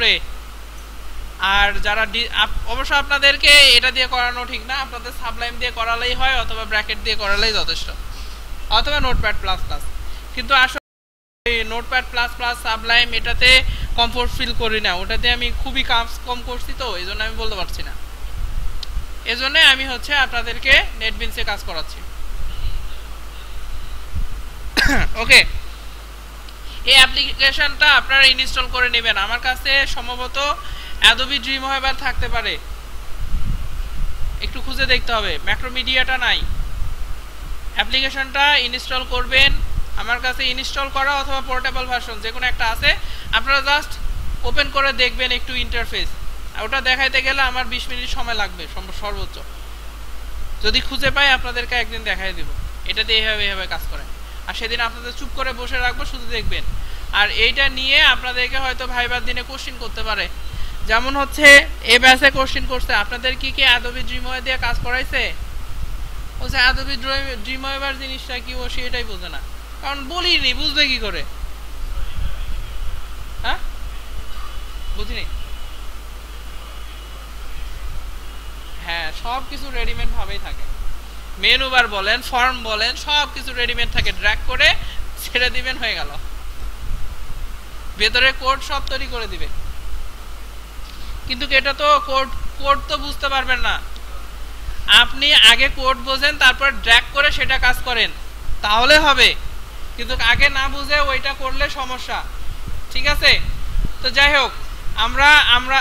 ভিতরে। আর যারা অবশ্য আপনাদেরকে এটা দিয়ে করানো ঠিক না, আপনাদের সাবলাইম দিয়ে করালেই হয় অথবা ব্র্যাকেট দিয়ে করালেই যথেষ্ট, অথবা নোটপ্যাড প্লাস প্লাস। কিন্তু আসলে নোটপ্যাড প্লাস প্লাস সাবলাইম এটাতে কমফোর্ট ফিল করি না, ওটাতে আমি খুবই কাজ কম করছি, তো এই জন্য আমি বলতে পারছি না। এজন্য আমি হচ্ছে আপনাদেরকে নেটবিনসে কাজ করাচ্ছি। ওকে, এই অ্যাপ্লিকেশনটা আপনারা ইনস্টল করে নেবেন। আমার কাছে সম্ভবত অ্যাডোবি ড্রিমওয়েভার থাকতে পারে, একটু খুঁজে দেখতে হবে, ম্যাক্রোমিডিয়াটা নাই। অ্যাপ্লিকেশনটা ইনস্টল করবেন, আমার কাছে ইনস্টল করা অথবা পোর্টেবল ভার্সন যে কোনো একটা আছে, আপনারা জাস্ট ওপেন করে দেখবেন একটু ইন্টারফেস। ওটা দেখাইতে গেলে আমার 20 মিনিট সময় লাগবে সর্বোচ্চ। যদি খুঁজে পাই আপনাদেরকে একদিন দেখাই দিব এটা দিয়ে এভাবে কাজ করে। আর সেদিন আপনাদের চুপ করে বসে রাখবো, শুধু দেখবেন। আর এইটা নিয়ে আপনাদেরকে হয়তো ভাইবার দিনে কোশ্চেন করতে পারে, যেমন হচ্ছে এ ব্যাচে কোশ্চেন করছে আপনাদের কি অ্যাডোবি ড্রিমওয়েভার দিয়ে কাজ করাইছে। ও যে অ্যাডোবি ড্রিমওয়েভার জিনিসটা কি, ও সেটাই বোঝে না, কারণ বলিনি, বুঝবে কি করে? হ্যাঁ, বুঝিনি। হ্যাঁ, সব কিছু রেডিমেড ভাবেই থাকে, মেনু বার বলেন, ফর্ম বলেন, সব কিছু রেডিমেড থাকে, ড্র্যাগ করে ছেড়ে দিবেন, হয়ে গেল। ভেতরে কোড সব তৈরি করে দিবে, কিন্তু এটা তো কোড তো বুঝতে পারবেন না। আপনি আগে কোড বোঝেন, তারপর ড্র্যাগ করে সেটা কাজ করেন, তাহলে হবে। কিন্তু আগে না বুঝে ওইটা করলে সমস্যা, ঠিক আছে? তো যাই হোক, আমরা আমরা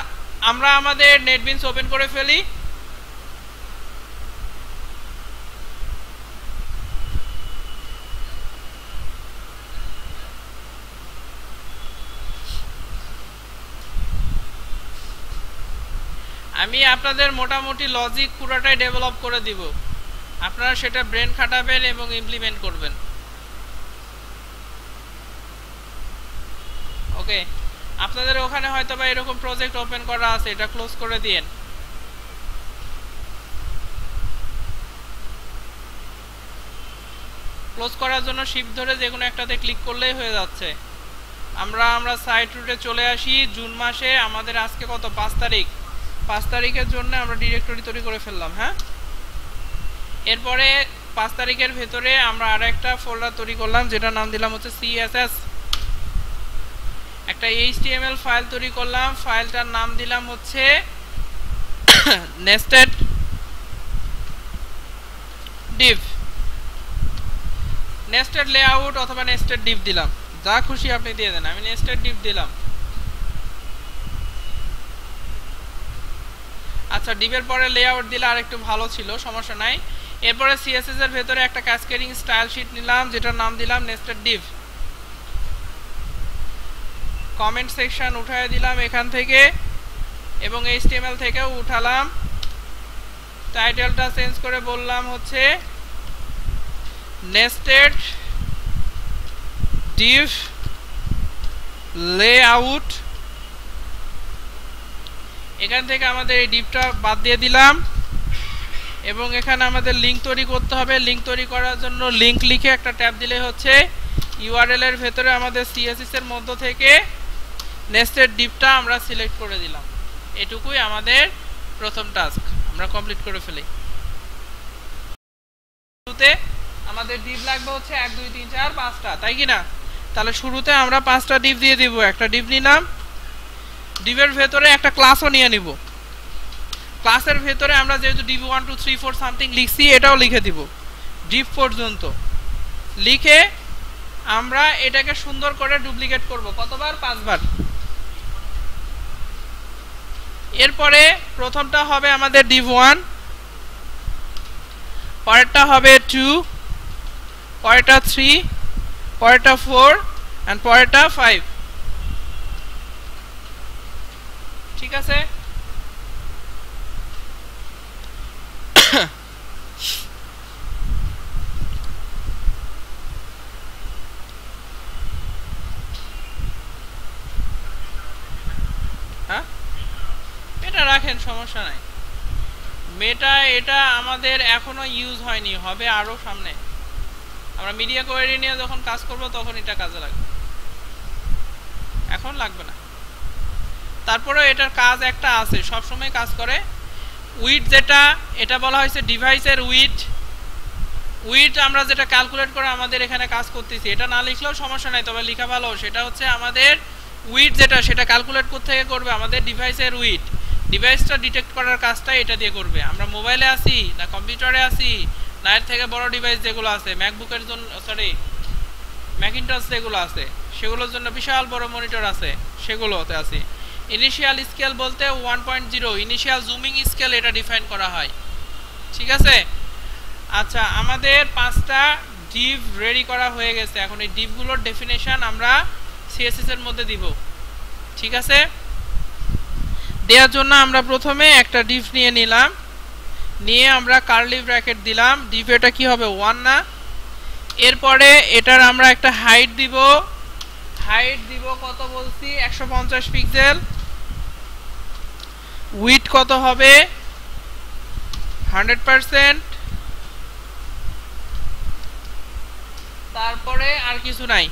আমরা আমাদের নেটবিনস ওপেন করে ফেলি। আমি আপনাদের মোটামুটি লজিক পুরোটাই ডেভেলপ করে দিব, আপনারা সেটা ব্রেন খাটাবেন এবং ইমপ্লিমেন্ট করবেন। ওকে, আপনাদের ওখানে হয়তো বা এরকম প্রজেক্ট ওপেন করা আছে, এটা ক্লোজ করে দিয়েন। ক্লোজ করার জন্য শিফট ধরে যে কোনো একটাতে ক্লিক করলেই হয়ে যাচ্ছে। আমরা সাইট রুটে চলে আসি। জুন মাসে আমাদের আজকে কত, 5 তারিখ। 5 তারিখের জন্য আমরা ডিরেক্টরি তৈরি করে ফেললাম। হ্যাঁ, এরপরে 5 তারিখের ভেতরে আমরা আর একটা ফোল্ডার তৈরি করলাম, যেটা নাম দিলাম হচ্ছে CSS। একটা HTML ফাইল তৈরি করলাম, ফাইলটার নাম দিলাম হচ্ছে নেস্টেড ডিভ, নেস্টেড লেআউট অথবা নেস্টেড ডিভ দিলাম, যা খুশি আপনি দিয়ে দেন। আমি নেস্টেড ডিভ দিলাম। আচ্ছা, ডিভের পরে লেআউট দিলে আর একটু ভালো ছিল, সমস্যা নাই। এরপরে CSS এর ভেতরে একটা ক্যাসকেডিং স্টাইল শীট নিলাম, যেটার নাম দিলাম নেস্টেড ডিভ। কমেন্ট সেকশন উঠায় দিলাম এখান থেকে, এবং HTML থেকেও উঠালাম। টাইটেলটা চেঞ্জ করে বললাম হচ্ছে নেস্টেড ডিভ লেআউট। এখান থেকে আমাদের এই ডিভটা বাদ দিয়ে দিলাম, এবং এখানে আমাদের লিঙ্ক তৈরি করতে হবে। লিঙ্ক তৈরি করার জন্য লিঙ্ক লিখে একটা ট্যাব দিলে হচ্ছে ইউআরএল এর ভেতরে আমাদের CSS এর মধ্য থেকে নেস্টেড ডিভটা আমরা সিলেক্ট করে দিলাম। এটুকুই আমাদের প্রথম টাস্ক, আমরা কমপ্লিট করে ফেলি। শুরুতে আমাদের ডিভ লাগবে হচ্ছে 1 2 3 4 5টা, তাই কি না? তাহলে শুরুতে আমরা 5টা ডিভ দিয়ে দিব। একটা ডিভ নিলাম, ডিভের ভেতরে একটা ক্লাসও নিয়ে নিব। ক্লাসের ভেতরে আমরা যেহেতু ডিভ 1 2 3 4 সামথিং লিখছি, এটাও লিখে দিব ডিভ পর্যন্ত। লিখে আমরা এটাকে সুন্দর করে ডুপ্লিকেট করব। কতবার? 5 বার। এরপরে প্রথমটা হবে আমাদের ডিভ 1, পরেরটা হবে 2, পরেরটা 3, পরেরটা 4 এন্ড পরেরটা 5। ঠিক আছে? হ্যাঁ, এটা রাখেন, সমস্যা নাই। মেটা এটা আমাদের এখনো ইউজ হয়নি, হবে আরো সামনে। আমরা মিডিয়া কোয়েরি নিয়ে যখন কাজ করব তখন এটা কাজে লাগবে, এখন লাগবে না। তারপরেও এটার কাজ একটা আছে, সব সময় কাজ করে। উইথ যেটা, এটা বলা হয়েছে ডিভাইসের উইথ আমরা যেটা ক্যালকুলেট করে আমাদের এখানে কাজ করতেছি, এটা না লিখলেও সমস্যা নাই, তবে লেখা ভালো। সেটা হচ্ছে আমাদের উইথ যেটা, সেটা ক্যালকুলেট করতে থেকে করবে আমাদের ডিভাইসের উইথ। ডিভাইসটা ডিটেক্ট করার কাজটা এটা দিয়ে করবে। আমরা মোবাইলে আসি না কম্পিউটারে আসি না এর থেকে বড় ডিভাইস যেগুলো আছে, ম্যাকবুকের জন্য, সরি ম্যাকিনটস যেগুলো আছে সেগুলোর জন্য বিশাল বড় মনিটর আছে, সেগুলোতে আসি। ইনিশিয়াল স্কেল বলতে 1.0 ইনিশিয়াল জুমিং স্কেল, এটা ডিফাইন করা হয়। ঠিক আছে। আচ্ছা, আমাদের 5টা ডিভ রেডি করা হয়ে গেছে। এখন এই ডিভগুলোর ডেফিনেশন আমরা সিএসএস এর মধ্যে দিব। ঠিক আছে। দেওয়ার জন্য আমরা প্রথমে একটা ডিভ নিয়ে নিলাম, নিয়ে আমরা কার্লি ব্র্যাকেট দিলাম। ডিভ এটা কি হবে 1 না। এরপরে এটার আমরা একটা হাইট দিব। হাইট দিব কত বলছি 150 পিক্সেল। উইডথ কত হবে 100%। তারপরে আর কিছু নাই।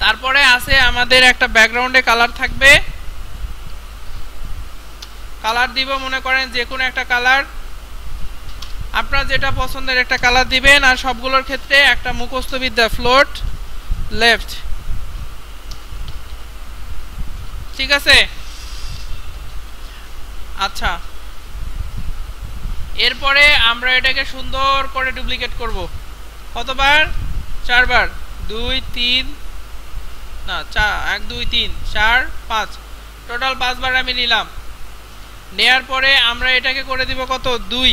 তারপরে আছে আমাদের একটা ব্যাকগ্রাউন্ডে কালার থাকবে। কালার দিব মনে করেন যে কোনো একটা কালার, আপনার যেটা পছন্দের একটা কালার দিবেন। আর সবগুলোর ক্ষেত্রে একটা মুখস্থ বিদ্যা, ফ্লোট লেফট। ঠিক আছে। আচ্ছা, এরপরে আমরা এটাকে সুন্দর করে ডুপ্লিকেট করব। কতবার? 4 বার। 2 3 না 1 2 3 4 5, টোটাল 5 বার আমি নিলাম। নেয়ার পরে আমরা এটাকে করে দিব কত 2।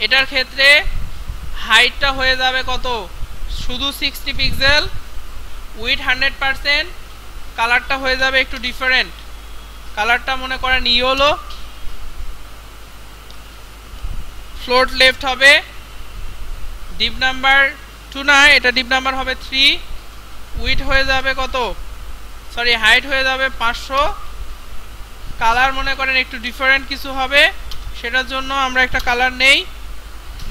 এটার ক্ষেত্রে হাইটটা হয়ে যাবে কত শুধু 60 পিক্সেল, উইথ 100%। কালারটা হয়ে যাবে একটু ডিফারেন্ট, কালারটা মনে করেন ইয়েলো। ফ্লোট লেফট হবে। ডিপ নাম্বার 2 না, এটা ডিপ নাম্বার হবে 3। উইথ হয়ে যাবে কত, সরি হাইট হয়ে যাবে 500। কালার মনে করেন একটু ডিফারেন্ট কিছু হবে, সেটার জন্য আমরা একটা কালার নেই।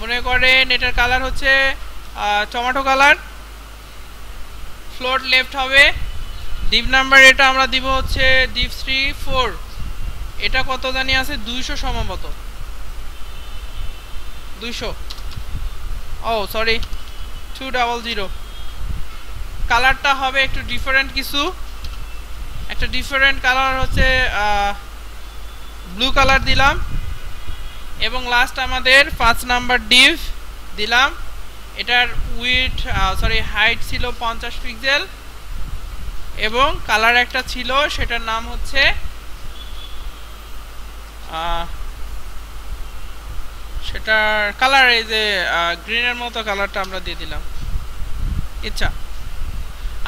মনে করেন এটার কালার হচ্ছে টমেটো কালার। ফ্লোট লেফট হবে। ডিপ নাম্বার এটা আমরা দিব হচ্ছে ডিপ 3 4। এটা কত জানি আছে 200 সম্ভবত, 200। ও সরি 200। কালারটা হবে একটু ডিফারেন্ট কিছু, একটা ডিফারেন্ট কালার হচ্ছে ব্লু কালার দিলাম। এবং লাস্ট আমাদের 5 নাম্বার ডিভ দিলাম। এটার উইথ সরি হাইট ছিল 50 পিক্সেল এবং কালার একটা ছিল, সেটার নাম হচ্ছে সেটার কালার এই যে গ্রিনের মতো কালারটা আমরা দিয়ে দিলাম। ইচ্ছা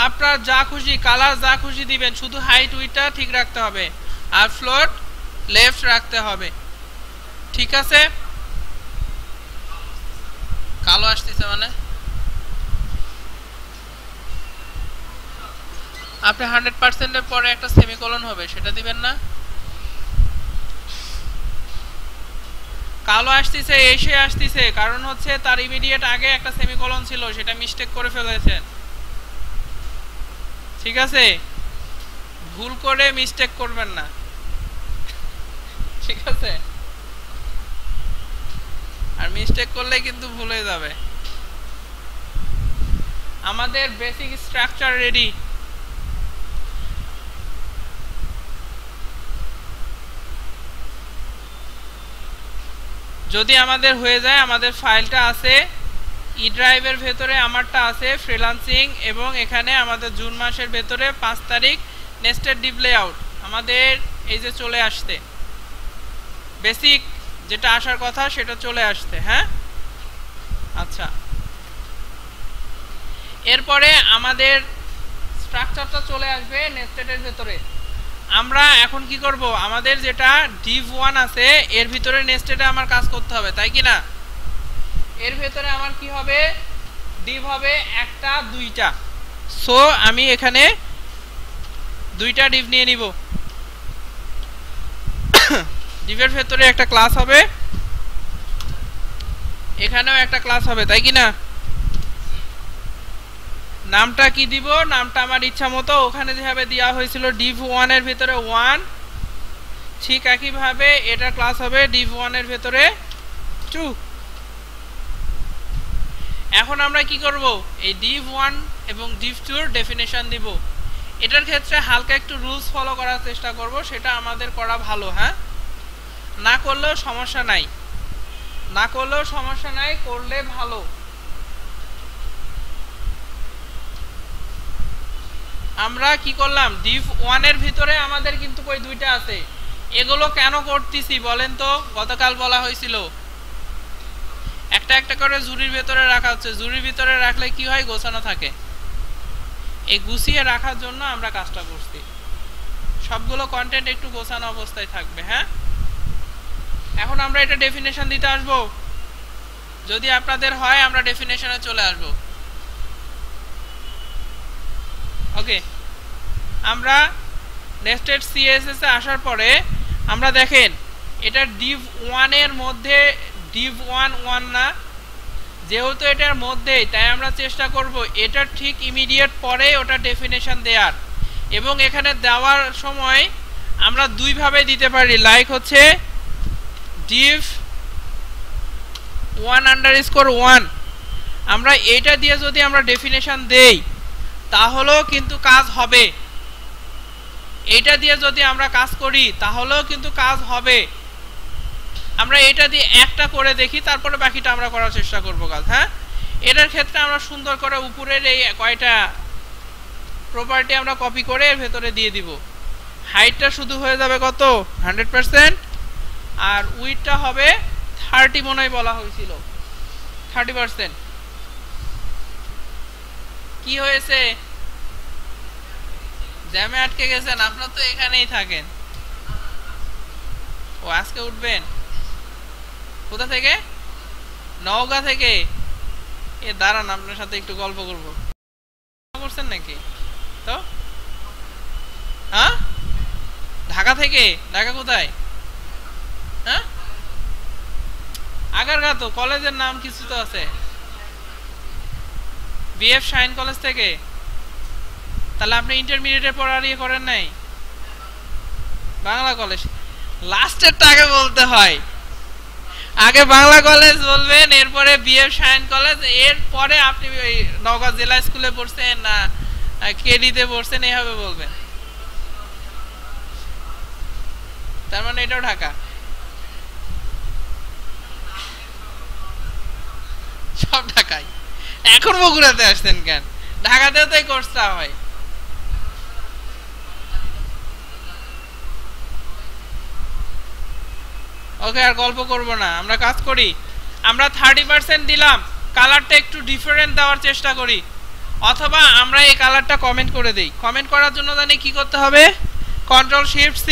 আপনার যা খুশি কালার যা খুশি দিবেন, শুধু হাইট উইথটা ঠিক রাখতে হবে আর ফ্লোট লেফট রাখতে হবে। ঠিক আছে। কালো আসতেছে মানে আপনি 100% এর পরে একটা সেমিকোলন হবে, সেটা দিবেন না। কালো আসতেছে এসে আসতেছে, কারণ হচ্ছে তার ইমিডিয়েট আগে একটা সেমিকোলন ছিল, সেটা মিস্টেক করে ফেলেছেন। ঠিক আছে, ভুল করে মিস্টেক করবেন না। ঠিক আছে, আর মিস্টেক করলে কিন্তু ভুল হয়ে যাবে। আমাদের বেসিক স্ট্রাকচার রেডি। যদি আমাদের হয়ে যায়, আমাদের ফাইলটা আছে ই ড্রাইভের ভেতরে, আমারটা আছে ফ্রিল্যান্সিং, এবং এখানে আমাদের জুন মাসের ভেতরে 5 তারিখ নেস্টেড ডিভ লেআউট আমাদের এই যে চলে আসতে, বেসিক যেটা আসার কথা সেটা চলে আসতে। হ্যাঁ, আচ্ছা, এরপরে আমাদের স্ট্রাকচারটা চলে আসবে নেস্টেডের ভেতরে। আমরা এখন কি করব, আমাদের যেটা ডিভ 1 আছে এর ভিতরে নেস্টেডে আমার কাজ করতে হবে, তাই কি না? এর ভেতরে আমার কি হবে, ডিভ হবে একটা 2টা। সো আমি এখানে 2টা ডিভ নিয়ে নিব। ডিভের ভেতরে একটা ক্লাস হবে, এখানেও একটা ক্লাস হবে, তাই কি না? নামটা কি দিব, নামটা আমার ইচ্ছা মতো ওখানে যেভাবে দেওয়া হয়েছিল div1 এর ভিতরে 1, ঠিক একইভাবে এটা ক্লাস হবে div1 এর ভিতরে 2। এখন আমরা কি করব, এই div1 এবং div2 এর ডেফিনেশন দিব। এটার ক্ষেত্রে হালকা একটু রুলস ফলো করার চেষ্টা করব, সেটা আমাদের করা ভালো। হ্যাঁ, না করলেও সমস্যা নাই, না করলেও সমস্যা নাই, করলে ভালো। আমরা কি করলাম, div1 এর ভিতরে আমাদের কিন্তু কই দুইটা আছে। এগুলো কেন করতেছি বলেন তো? গতকাল বলা হয়েছিল একটা একটা করে জুরির ভিতরে রাখা হচ্ছে। জুরির ভিতরে রাখলে কি হয়, গোছানো থাকে। এই গুছিয়ে রাখার জন্য আমরা কাজটা করছি। সবগুলো কন্টেন্ট একটু গোছানো অবস্থায় থাকবে। হ্যাঁ, এখন আমরা এটা ডেফিনেশন দিতে আসব। যদি আপনাদের হয় আমরা ডেফিনেশনে চলে আসব। ওকে, আমরা নেস্টেড সিএসএস এ আসার পরে আমরা দেখেন এটা div1 এর মধ্যে div1 1 না, যেহেতু এটার মধ্যেই, তাই আমরা চেষ্টা করব এটার ঠিক ইমিডিয়েট পরে ওটা ডেফিনেশন দেওয়ার। এবং এখানে দেওয়ার সময় আমরা দুইভাবে দিতে পারি, লাইক হচ্ছে div1_1। আমরা এটা দিয়ে যদি আমরা ডেফিনেশন দেই তাহলেও কিন্তু কাজ হবে। এটা দিয়ে যদি আমরা কাজ করি তাহলেও কিন্তু কাজ হবে। আমরা এটা দিয়ে একটা করে দেখি, তারপরে বাকিটা আমরা করার চেষ্টা করব কাজ। হ্যাঁ, এটার ক্ষেত্রে আমরা সুন্দর করে উপরের এই কয়টা প্রপার্টি আমরা কপি করে এর ভেতরে দিয়ে দিব। হাইটটা শুধু হয়ে যাবে কত, 100%, আর উইডটা হবে 30 মনে হয় বলা হয়েছিল, 30%। কি হয়েছে, জ্যামে আটকে গেছেন? আপনারা তো এখানেই থাকেন। ও আজকে উঠবেন কোথা থেকে? নওগাঁ থেকে। এ দাঁড়ান, আপনার সাথে একটু গল্প করব। করছেন নাকি? তো হ্যাঁ, ঢাকা থেকে? ঢাকা কোথায়? হ্যাঁ, আগারগা। তো কলেজের নাম কিছু তো আছে, বিএফ শাইন কলেজ থেকে। তাহলে আপনি ইন্টারমিডিয়েটের পর আর ইয়ে করেন নাই? বাংলা কলেজ। লাস্টেরটা আগে বলতে হয়, আগে বাংলা কলেজ বলবেন, এরপরে বিএফ শাইন কলেজ, এরপরে আপনি ওই নওগাঁ জেলা স্কুলে পড়ছেন না কেডিতে পড়ছেন এইভাবে বলবেন। তার মানে এটাও ঢাকা। সব ঢাকায়। এখন বগুড়াতে আসছেন কেন? ঢাকাতেও তো এই কোর্সটা হয়। ওকে, আর গল্প করব না, আমরা কাজ করি। আমরা 30% দিলাম, কালারটা একটু ডিফারেন্ট দেওয়ার চেষ্টা করি, অথবা আমরা এই কালারটা কমেন্ট করে দেই। কমেন্ট করার জন্য জানি কি করতে হবে, Ctrl+Shift+C।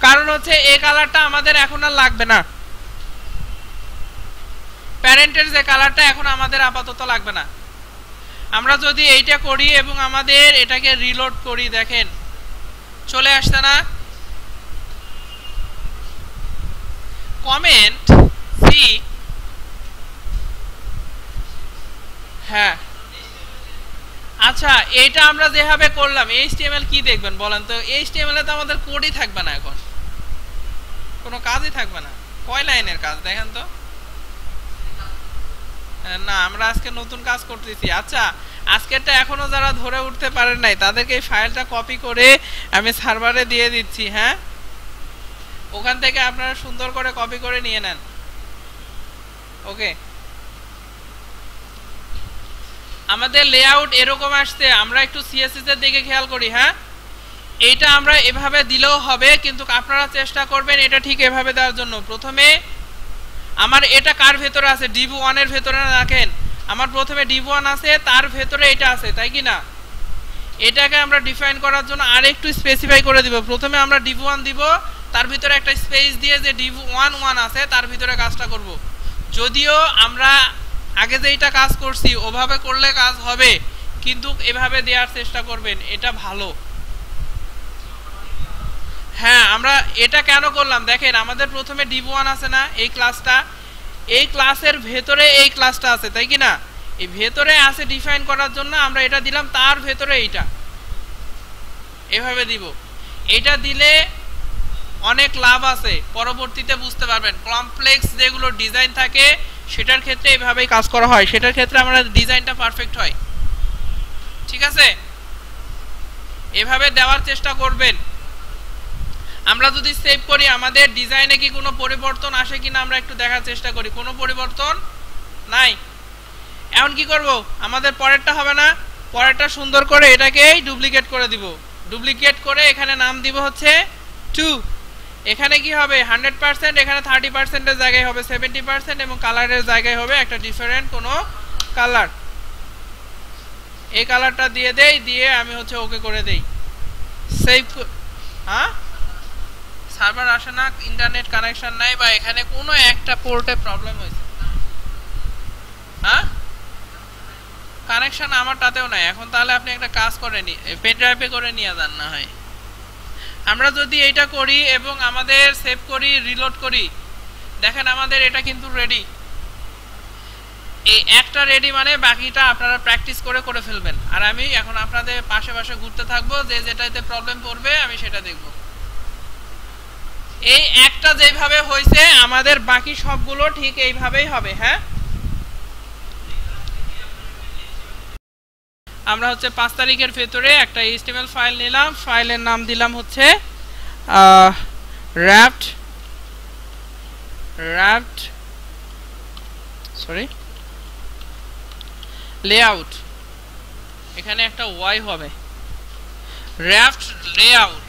কারণ হচ্ছে এই কালারটা আমাদের এখন আর লাগবে না, প্যারেন্টের যে কালারটা এখন আমাদের আপাতত লাগবে না। আমরা যদি এইটা করি এবং আমাদের এটাকে রিলোড করি, দেখেন চলে আসছে না? কমেন্ট সি, হ্যাঁ আচ্ছা, এটা আমরা যেভাবে করলাম HTML কি দেখবেন বলেন তো? HTML এ তো আমাদের কোডই থাকবে না, এখন কোনো কাজই থাকবে না। কয় লাইনের কাজ দেখেন তো? না, আমরা আজকে নতুন কাজ করতেছি। আচ্ছা, আজকেরটা এখনো যারা ধরে উঠতে পারেন নাই তাদেরকে এই ফাইলটা কপি করে আমি সার্ভারে দিয়ে দিচ্ছি। হ্যাঁ, ওখান থেকে আপনারা সুন্দর করে কপি করে নিয়ে নেন। ওকে, আমাদের লেআউট এরকম আসছে, আমরা একটু সিএসএস এর দিকে খেয়াল করি। হ্যাঁ, এইটা আমরা এভাবে দিলেও হবে, কিন্তু আপনারা চেষ্টা করবেন এটা ঠিক এভাবে দেওয়ার জন্য। প্রথমে আমার এটা কার ভেতরে আছে, div1 এর ভেতরে রাখেন। আমার প্রথমে div1 আছে, তার ভেতরে এটা আছে, তাই কি না? এটাকে আমরা ডিফাইন করার জন্য আর একটু স্পেসিফাই করে দিব। প্রথমে আমরা div1 দিব, তার ভিতরে একটা স্পেস দিয়ে যে div1 আছে তার ভিতরে কাজটা করব। যদিও আমরা আগে যেটা কাজ করছি ওভাবে করলে কাজ হবে, কিন্তু এভাবে দেওয়ার চেষ্টা করবেন, এটা ভালো। হ্যাঁ, আমরা এটা কেন করলাম দেখেন, আমাদের প্রথমে div1 আছে না, এই ক্লাসটা, এই ক্লাসের ভেতরে এই ক্লাসটা আছে, তাই কি না? এই ভেতরে আছে ডিফাইন করার জন্য আমরা এটা দিলাম, তার ভেতরে এইটা এভাবে দিব। এটা দিলে অনেক লাভ আছে, পরবর্তীতে বুঝতে পারবেন। কমপ্লেক্স যেগুলো ডিজাইন থাকে সেটার ক্ষেত্রে এইভাবেই কাজ করা হয়, সেটার ক্ষেত্রে আমরা ডিজাইনটা পারফেক্ট হয়। ঠিক আছে, এভাবে দেওয়ার চেষ্টা করবেন। আমরা যদি সেভ করি আমাদের ডিজাইনে কি কোনো পরিবর্তন আসে কিনা আমরা একটু দেখার চেষ্টা করি। কোনো পরিবর্তন নাই। এখন কি করব, আমাদের পরেরটা হবে না, পরেরটা সুন্দর করে এটাকেই ডুপ্লিকেট করে দিব। ডুপ্লিকেট করে এখানে নাম দিব হচ্ছে 2। এখানে কি হবে 100%, এখানে 30% এর জায়গায় হবে 70% এবং কালারের জায়গায় হবে একটা ডিফারেন্ট কোনো কালার। এই কালারটা দিয়ে দেই, দিয়ে আমি হচ্ছে ওকে করে দেই, সেভ। হ্যাঁ, সার্ভার আসে না, ইন্টারনেট কানেকশন নাই, বা এখানে কোনো একটা পোর্টে প্রবলেম হয়েছে। হ্যাঁ, কানেকশন আমারটাতেও নাই। এখন তাহলে আপনি একটা কাজ করে পেন ড্রাইভে করে নিয়ে যান না হয়। আমরা যদি এইটা করি এবং আমাদের সেভ করি, রিলোড করি, দেখেন আমাদের এটা কিন্তু রেডি। এই একটা রেডি মানে বাকিটা আপনারা প্র্যাকটিস করে করে ফেলবেন। আর আমি এখন আপনাদের পাশে পাশে ঘুরতে থাকবো, যে যেটাতে প্রবলেম পড়বে আমি সেটা দেখব। এই একটা যেভাবে হয়েছে আমাদের বাকি সবগুলো ঠিক এইভাবেই হবে। হ্যাঁ, আমরা হচ্ছে 5 তারিখের ভেতরে একটা HTML ফাইল নিলাম, ফাইলের নাম দিলাম হচ্ছে লেআউট। এখানে একটা ওয়াই হবে, র্যাপড লেআউট।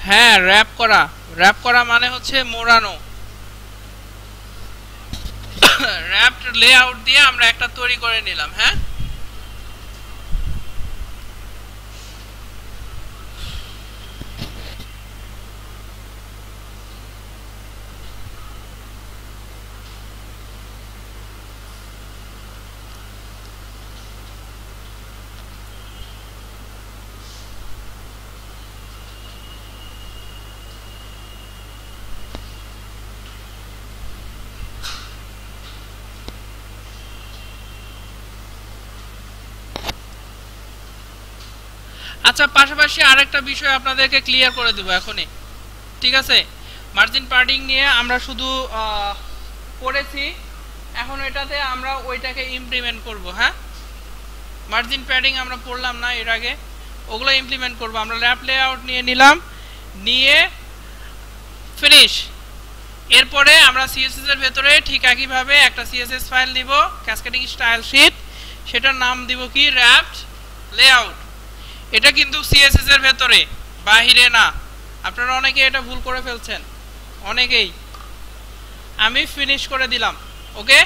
হ্যাঁ, র্যাপ করা মানে হচ্ছে মোড়ানো। র্যাপড লেআউট দিয়ে আমরা একটা তৈরি করে নিলাম। হ্যাঁ, আচ্ছা, পাশাপাশি আরেকটা বিষয় আপনাদেরকে ক্লিয়ার করে দেব এখনই। ঠিক আছে, মার্জিন প্যাডিং নিয়ে আমরা শুধু পড়েছি, এখন এটাতে আমরা ওইটাকে ইমপ্লিমেন্ট করব। হ্যাঁ, মার্জিন প্যাডিং আমরা পড়লাম না এর আগে, ওগুলো ইমপ্লিমেন্ট করব। আমরা র্যাপ লেআউট নিয়ে নিলাম, নিয়ে ফিনিশ। এরপরে আমরা সিএসএস এর ভেতরে ঠিক একইভাবে একটা সিএসএস ফাইল দিব, ক্যাসকেডিং স্টাইল শীট, সেটার নাম দিব কি র্যাপড লেআউট। এটা কিন্তু সিএসএস এর ভেতরে, বাহিরে না। আপনারা অনেকে এটা ভুল করে ফেলছেন, অনেকেই। আমি ফিনিশ করে দিলাম। ওকে,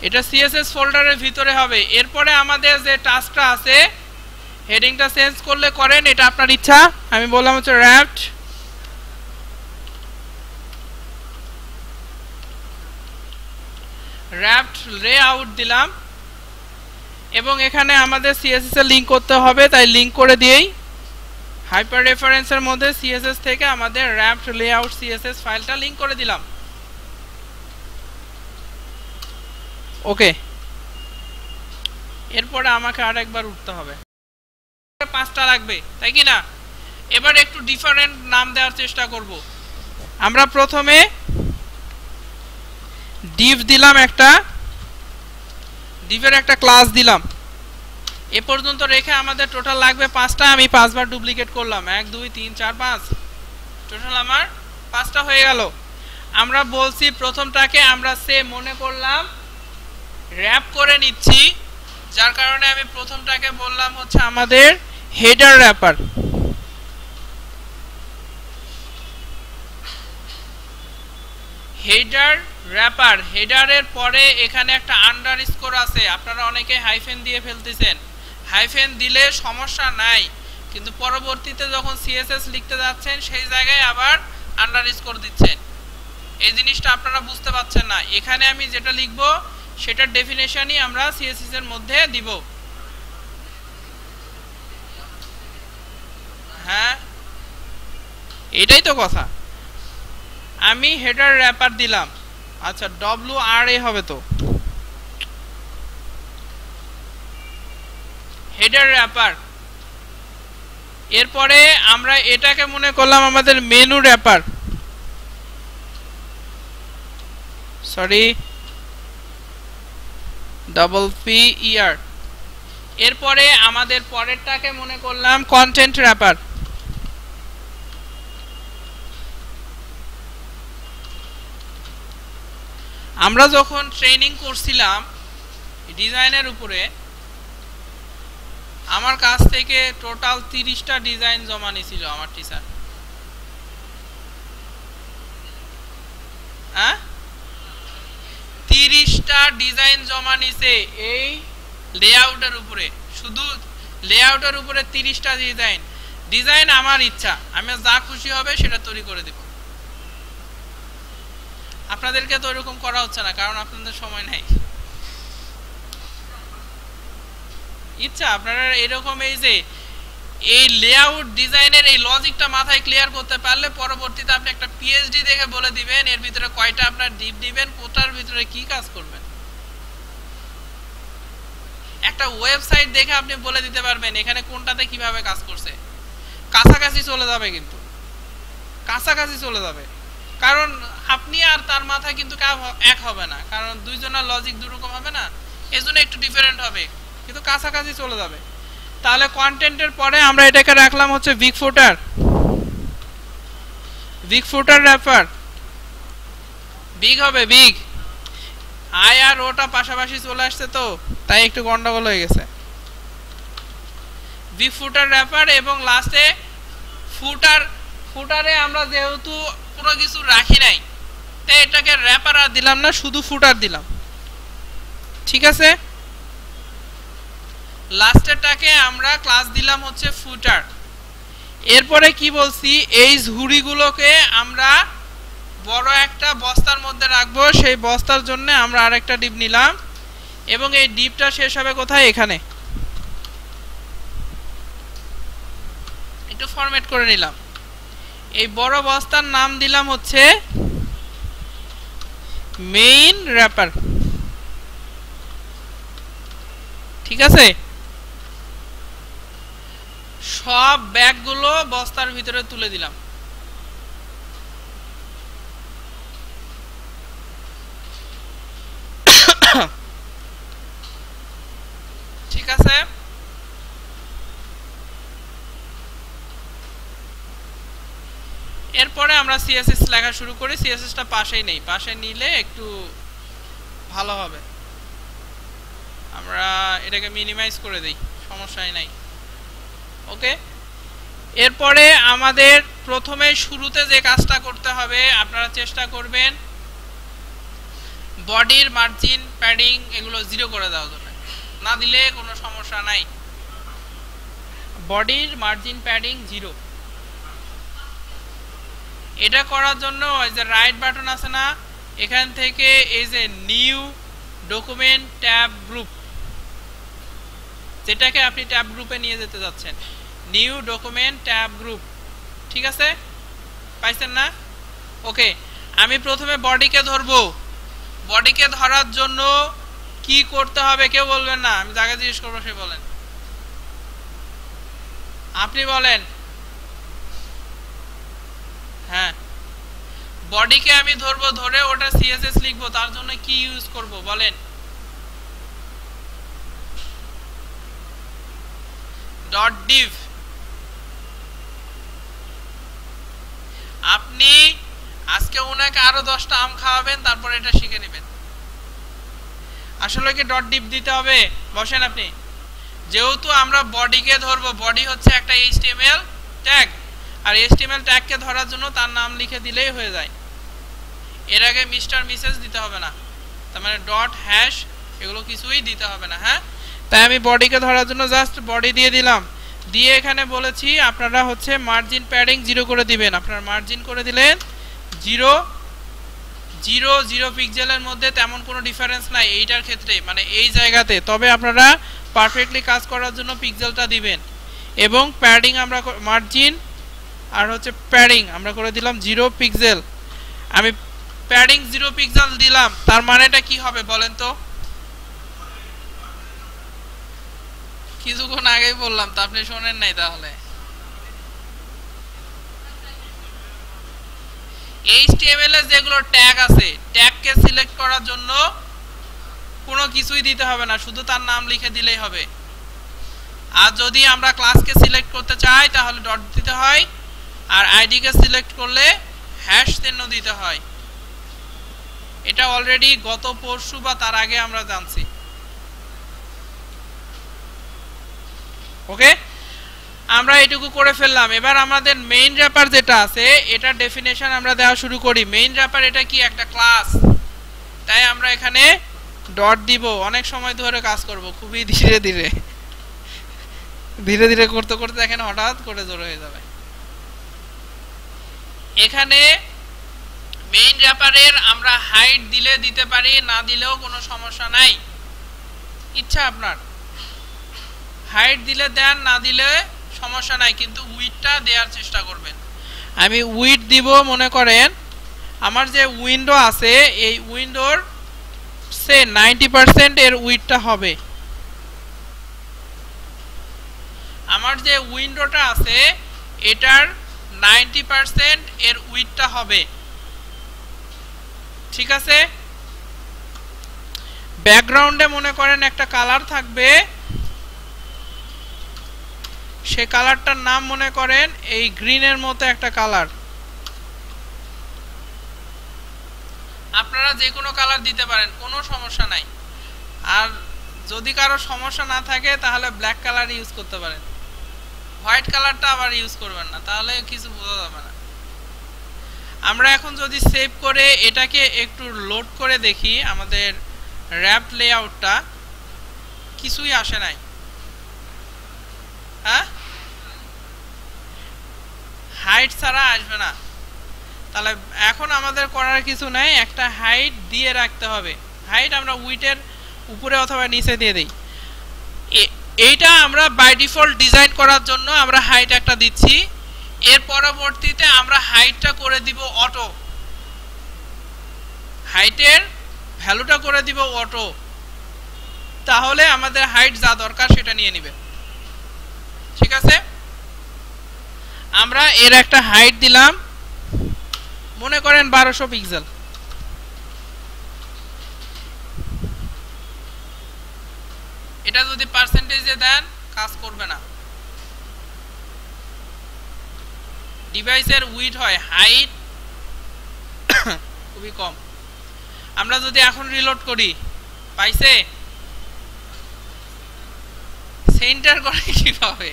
এটা সিএসএস ফোল্ডারের ভিতরে হবে। এরপরে আমাদের যে টাস্কটা আছে, হেডিংটা চেঞ্জ করলে করেন, এটা আপনার ইচ্ছা। আমি বললাম হচ্ছে র্যাপড লেআউট দিলাম, এবং এখানে আমাদের সিএসএস এর লিংক করতে হবে, তাই লিংক করে দিয়েই হাইপার রেফারেন্সের মধ্যে সিএসএস থেকে আমাদের র্যাপড লেআউট সিএসএস ফাইলটা লিংক করে দিলাম। ওকে, এরপরে আমাকে আরেকবার উঠতে হবে, 5টা লাগবে, তাই কি না? এবার একটু ডিফারেন্ট নাম দেওয়ার চেষ্টা করব। আমরা প্রথমে ডিভ দিলাম, একটা ডিভের একটা ক্লাস দিলাম। এ পর্যন্ত রেখে আমাদের টোটাল লাগবে 5টা। আমি 5 বার ডুপ্লিকেট করলাম, 1 2 3 4 5, টোটাল আমার 5টা হয়ে গেল। আমরা বলছি প্রথমটাকে আমরা সে মনে করলাম র্যাপ করে নিচ্ছি, যার কারণে আমি প্রথমটাকে বললাম হচ্ছে আমাদের হেডার র্যাপার। হেডারের পরে এখানে একটা আন্ডারস্কোর আছে, আপনারা অনেকে হাইফেন দিয়ে ফেলতেছেন। হাইফেন দিলে সমস্যা নাই, কিন্তু পরবর্তীতে যখন সিএসএস লিখতে যাচ্ছেন সেই জায়গায় আবার আন্ডারস্কোর দিচ্ছেন। এই জিনিসটা আপনারা বুঝতে পারছেন না। এখানে আমি যেটা লিখব সেটার ডেফিনেশনই আমরা সিএসএস এর মধ্যে দিব। হ্যাঁ, এটাই তো কথা। আমি হেডার র্যাপার দিলাম। আচ্ছা WRA হবে তো, হেডার র্যাপার। এরপরে আমরা এটাকে মনে করলাম আমাদের মেনু র্যাপার, সরি PPER। এরপরে আমাদের পরেরটাকে মনে করলাম কন্টেন্ট র্যাপার। আমরা যখন ট্রেনিং করছিলাম ডিজাইনের উপরে, আমার কাছ থেকে টোটাল 30টা ডিজাইন জমা নিয়েছিল আমার টিচার। হ্যাঁ, 30টা ডিজাইন জমা নিছে এই লেআউটের উপরে, শুধু লেআউটের উপরে 30টা ডিজাইন আমার ইচ্ছা, আমি যা খুশি হবে সেটা তৈরি করে দেব। আপনাদেরকে তো এরকম করা হচ্ছে না, কারণ আপনাদের সময় নাই। ইচ্ছা আপনারা এরকম এই লেআউট ডিজাইনের এই লজিকটা মাথায় ক্লিয়ার করতে পারলে পরবর্তীতে আপনি একটা পিএইচডি দেখে বলে দিবেন এর ভিতরে কয়টা আপনার ডিপ দিবেন, কোটার ভিতরে কি কাজ করবেন। একটা ওয়েবসাইট দেখে আপনি বলে দিতে পারবেন এখানে কোনটাতে কিভাবে কাজ করছে। কাছাকাছি চলে যাবে, কিন্তু কাছাকাছি চলে যাবে, কারণ আপনি আর তার মাথায় কিন্তু এক হবে না, কারণ দুইজনের লজিক দুরকম হবে না, এজন্য একটু ডিফারেন্ট হবে, কিন্তু কাছাকাছি চলে যাবে। তাহলে কন্টেন্টের পরে আমরা এটাকে রাখলাম হচ্ছে বিগ ফুটার র্যাপার। বিগ হবে, বিগ আই আর ওটা পাশাপাশি চলে আসছে তো তাই একটু গন্ডগোল হয়ে গেছে। বিগ ফুটার র্যাপার এবং লাস্টে ফুটারে আমরা যেহেতু কোনো কিছু রাখি নাই তাই এটাকে র্যাপার আর দিলাম না, শুধু ফুটার দিলাম। ঠিক আছে, লাস্টেরটাকে আমরা ক্লাস দিলাম হচ্ছে ফুটার। এরপরে কি বলছি, এই ঝুড়িগুলোকে আমরা বড় একটা বস্তার মধ্যে রাখবো, সেই বস্তার জন্য আমরা আরেকটা ডিপ নিলাম এবং এই ডিপটা শেষ হবে কোথায়, এখানে একটু ফরম্যাট করে নিলাম। এই বড় বস্তার নাম দিলাম হচ্ছে মেইন র্যাপার। ঠিক আছে, সব ব্যাগগুলো বস্তার ভিতরে তুলে দিলাম। ঠিক আছে, এরপরে আমরা সিএসএস লেখা শুরু করি। সিএসএসটা পাশেই নেই, পাশে নিলে একটু ভালো হবে। আমরা এটাকে মিনিমাইজ করে দেই, সমস্যাই নাই। ওকে, এরপরে আমাদের প্রথমে শুরুতে যে কাজটা করতে হবে, আপনারা চেষ্টা করবেন বডির মার্জিন প্যাডিং এগুলো 0 করে দেওয়ার জন্য, না দিলে কোনো সমস্যা নাই। বডির মার্জিন প্যাডিং 0। এটা করার জন্য এই যে রাইট বাটন আছে না, এখান থেকে এই যে নিউ ডকুমেন্ট ট্যাব গ্রুপ, যেটাকে আপনি ট্যাব গ্রুপে নিয়ে যেতে যাচ্ছেন, নিউ ডকুমেন্ট ট্যাব গ্রুপ। ঠিক আছে, পাইছেন না? ওকে, আমি প্রথমে বডিকে ধরবো। বডিকে ধরার জন্য কি করতে হবে কেউ বলবেন না, আমি যাকে জিজ্ঞেস করবো সে বলেন। আপনি বলেন। হ্যাঁ, বডিকে আমি ধরবো, ধরে ওটা সিএসএস লিখবো, তার জন্য কি ইউজ করব বলেন। .div। আপনি আজকে ওনাকে আরো 10টা আম খাওয়াবেন, তারপর এটা শিখে নেবেন। আসলে কি .div দিতে হবে? বসেন আপনি। যেহেতু আমরা বডিকে ধরবো, বডি হচ্ছে একটা HTML ট্যাগ, আর HTML ট্যাগকে ধরার জন্য তার নাম লিখে দিলেই হয়ে যায়। এর আগে মিস্টার মিসেস দিতে হবে না, তার মানে .hash এগুলো কিছুই দিতে হবে না। হ্যাঁ, তাই আমি বডিকে ধরার জন্য জাস্ট বডি দিয়ে দিলাম, দিয়ে এখানে বলেছি আপনারা হচ্ছে মার্জিন প্যাডিং 0 করে দিবেন। আপনারা মার্জিন করে দিলেন 0, 0 পিক্সেলের মধ্যে তেমন কোনো ডিফারেন্স নাই এইটার ক্ষেত্রে, মানে এই জায়গাতে। তবে আপনারা পারফেক্টলি কাজ করার জন্য পিক্সেলটা দিবেন। এবং প্যাডিং আমরা মার্জিন আর হচ্ছে প্যাডিং আমরা করে দিলাম 0 পিক্সেল। আমি প্যাডিং 0 পিক্সেল দিলাম, তার মানেটা কি হবে বলেন তো? কিছুক্ষণ আগেই বললাম তো, আপনি শোনেন নাই তাহলে। HTML এর যেগুলো ট্যাগ আছে, ট্যাগকে সিলেক্ট করার জন্য কোনো কিছুই দিতে হবে না, শুধু তার নাম লিখে দিলেই হবে। আর যদি আমরা ক্লাসকে সিলেক্ট করতে চাই তাহলে ডট দিতে হয়, আর আইডি কে সিলেক্ট করলে হ্যাশ চিহ্ন দিতে হয়। এটা অলরেডি গত পরশু বা তার আগে আমরা জানছি। ওকে, আমরা এটুকু করে ফেললাম। এবার আমাদের মেইন র্যাপার যেটা আছে এটার ডেফিনেশন আমরা দেওয়া শুরু করি। মেইন র্যাপার এটা কি? একটা ক্লাস, তাই আমরা এখানে ডট দিব। অনেক সময় ধরে কাজ করব, খুবই ধীরে ধীরে ধীরে ধীরে করতে করতে দেখেন হঠাৎ করে জোর হয়ে যাবে। এখানে মেইন র্যাপারের আমরা হাইট দিলে দিতে পারি, না দিলেও কোনো সমস্যা নাই, ইচ্ছা আপনার। হাইট দিলে দেন, না দিলে সমস্যা নাই, কিন্তু উইডটা দেওয়ার চেষ্টা করবেন। আমি উইড দিব, মনে করেন আমার যে উইন্ডো আছে এই উইন্ডোর সে 90% এর উইডটা হবে। আমার যে উইন্ডোটা আছে এটার 90% এর উইডটা হবে, ঠিক আছে? ব্যাকগ্রাউন্ডে মনে করেন একটা কালার থাকবে, সে কালারটার নাম মনে করেন এই গ্রিনের মতো একটা কালার। আপনারা যে কোনো কালার দিতে পারেন, কোনো সমস্যা নাই। আর যদি কারো সমস্যা না থাকে তাহলে ব্ল্যাক কালার ইউজ করতে পারেন, হোয়াইট কালারটা আবার ইউজ করবেন না, তাহলে কিছু বোঝা যাবে না। আমরা এখন যদি সেভ করে এটাকে একটু লোড করে দেখি, আমাদের র্যাপ লেআউটটা কিছুই আসে নাই। হ্যাঁ, হাইট ছাড়া আসবে না। তাহলে এখন আমাদের করার কিছু নাই, একটা হাইট দিয়ে রাখতে হবে। হাইট আমরা উইডের উপরে অথবা নিচে দিয়ে দেই। এইটা আমরা বাই ডিফল্ট ডিজাইন করার জন্য আমরা হাইট একটা দিচ্ছি। এর পরবর্তীতে আমরা হাইটটা করে দিব অটো, হাইটের ভ্যালুটা করে দিব অটো, তাহলে আমাদের হাইট যা দরকার সেটা নিয়ে নেবে, ঠিক আছে? আমরা এর একটা হাইট দিলাম, মনে করেন 1200 পিক্সেল। এটা যদি পার্সেন্টেজে দেন কাজ করবে না, ডিভাইসের উইড হয়, হাইট খুবই কম। আমরা যদি এখন রিলোড করি, পাইছে? সেন্টার করে কিভাবে?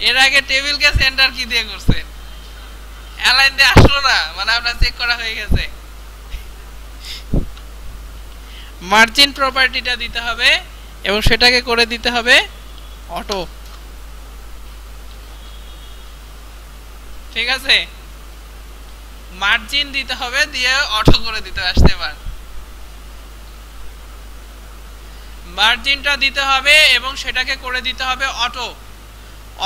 এর আগে টেবিলকে সেন্টার কি দিয়ে করছেন? অ্যালাইন দিয়ে আসলো না, মানে আপনার চেক করা হয়ে গেছে। মার্জিন প্রপার্টিটা দিতে হবে এবং সেটাকে করে দিতে হবে অটো, ঠিক আছে? মার্জিন দিতে হবে, দিয়ে অটো করে দিতে আসতে পার। মার্জিনটা দিতে হবে এবং সেটাকে করে দিতে হবে অটো।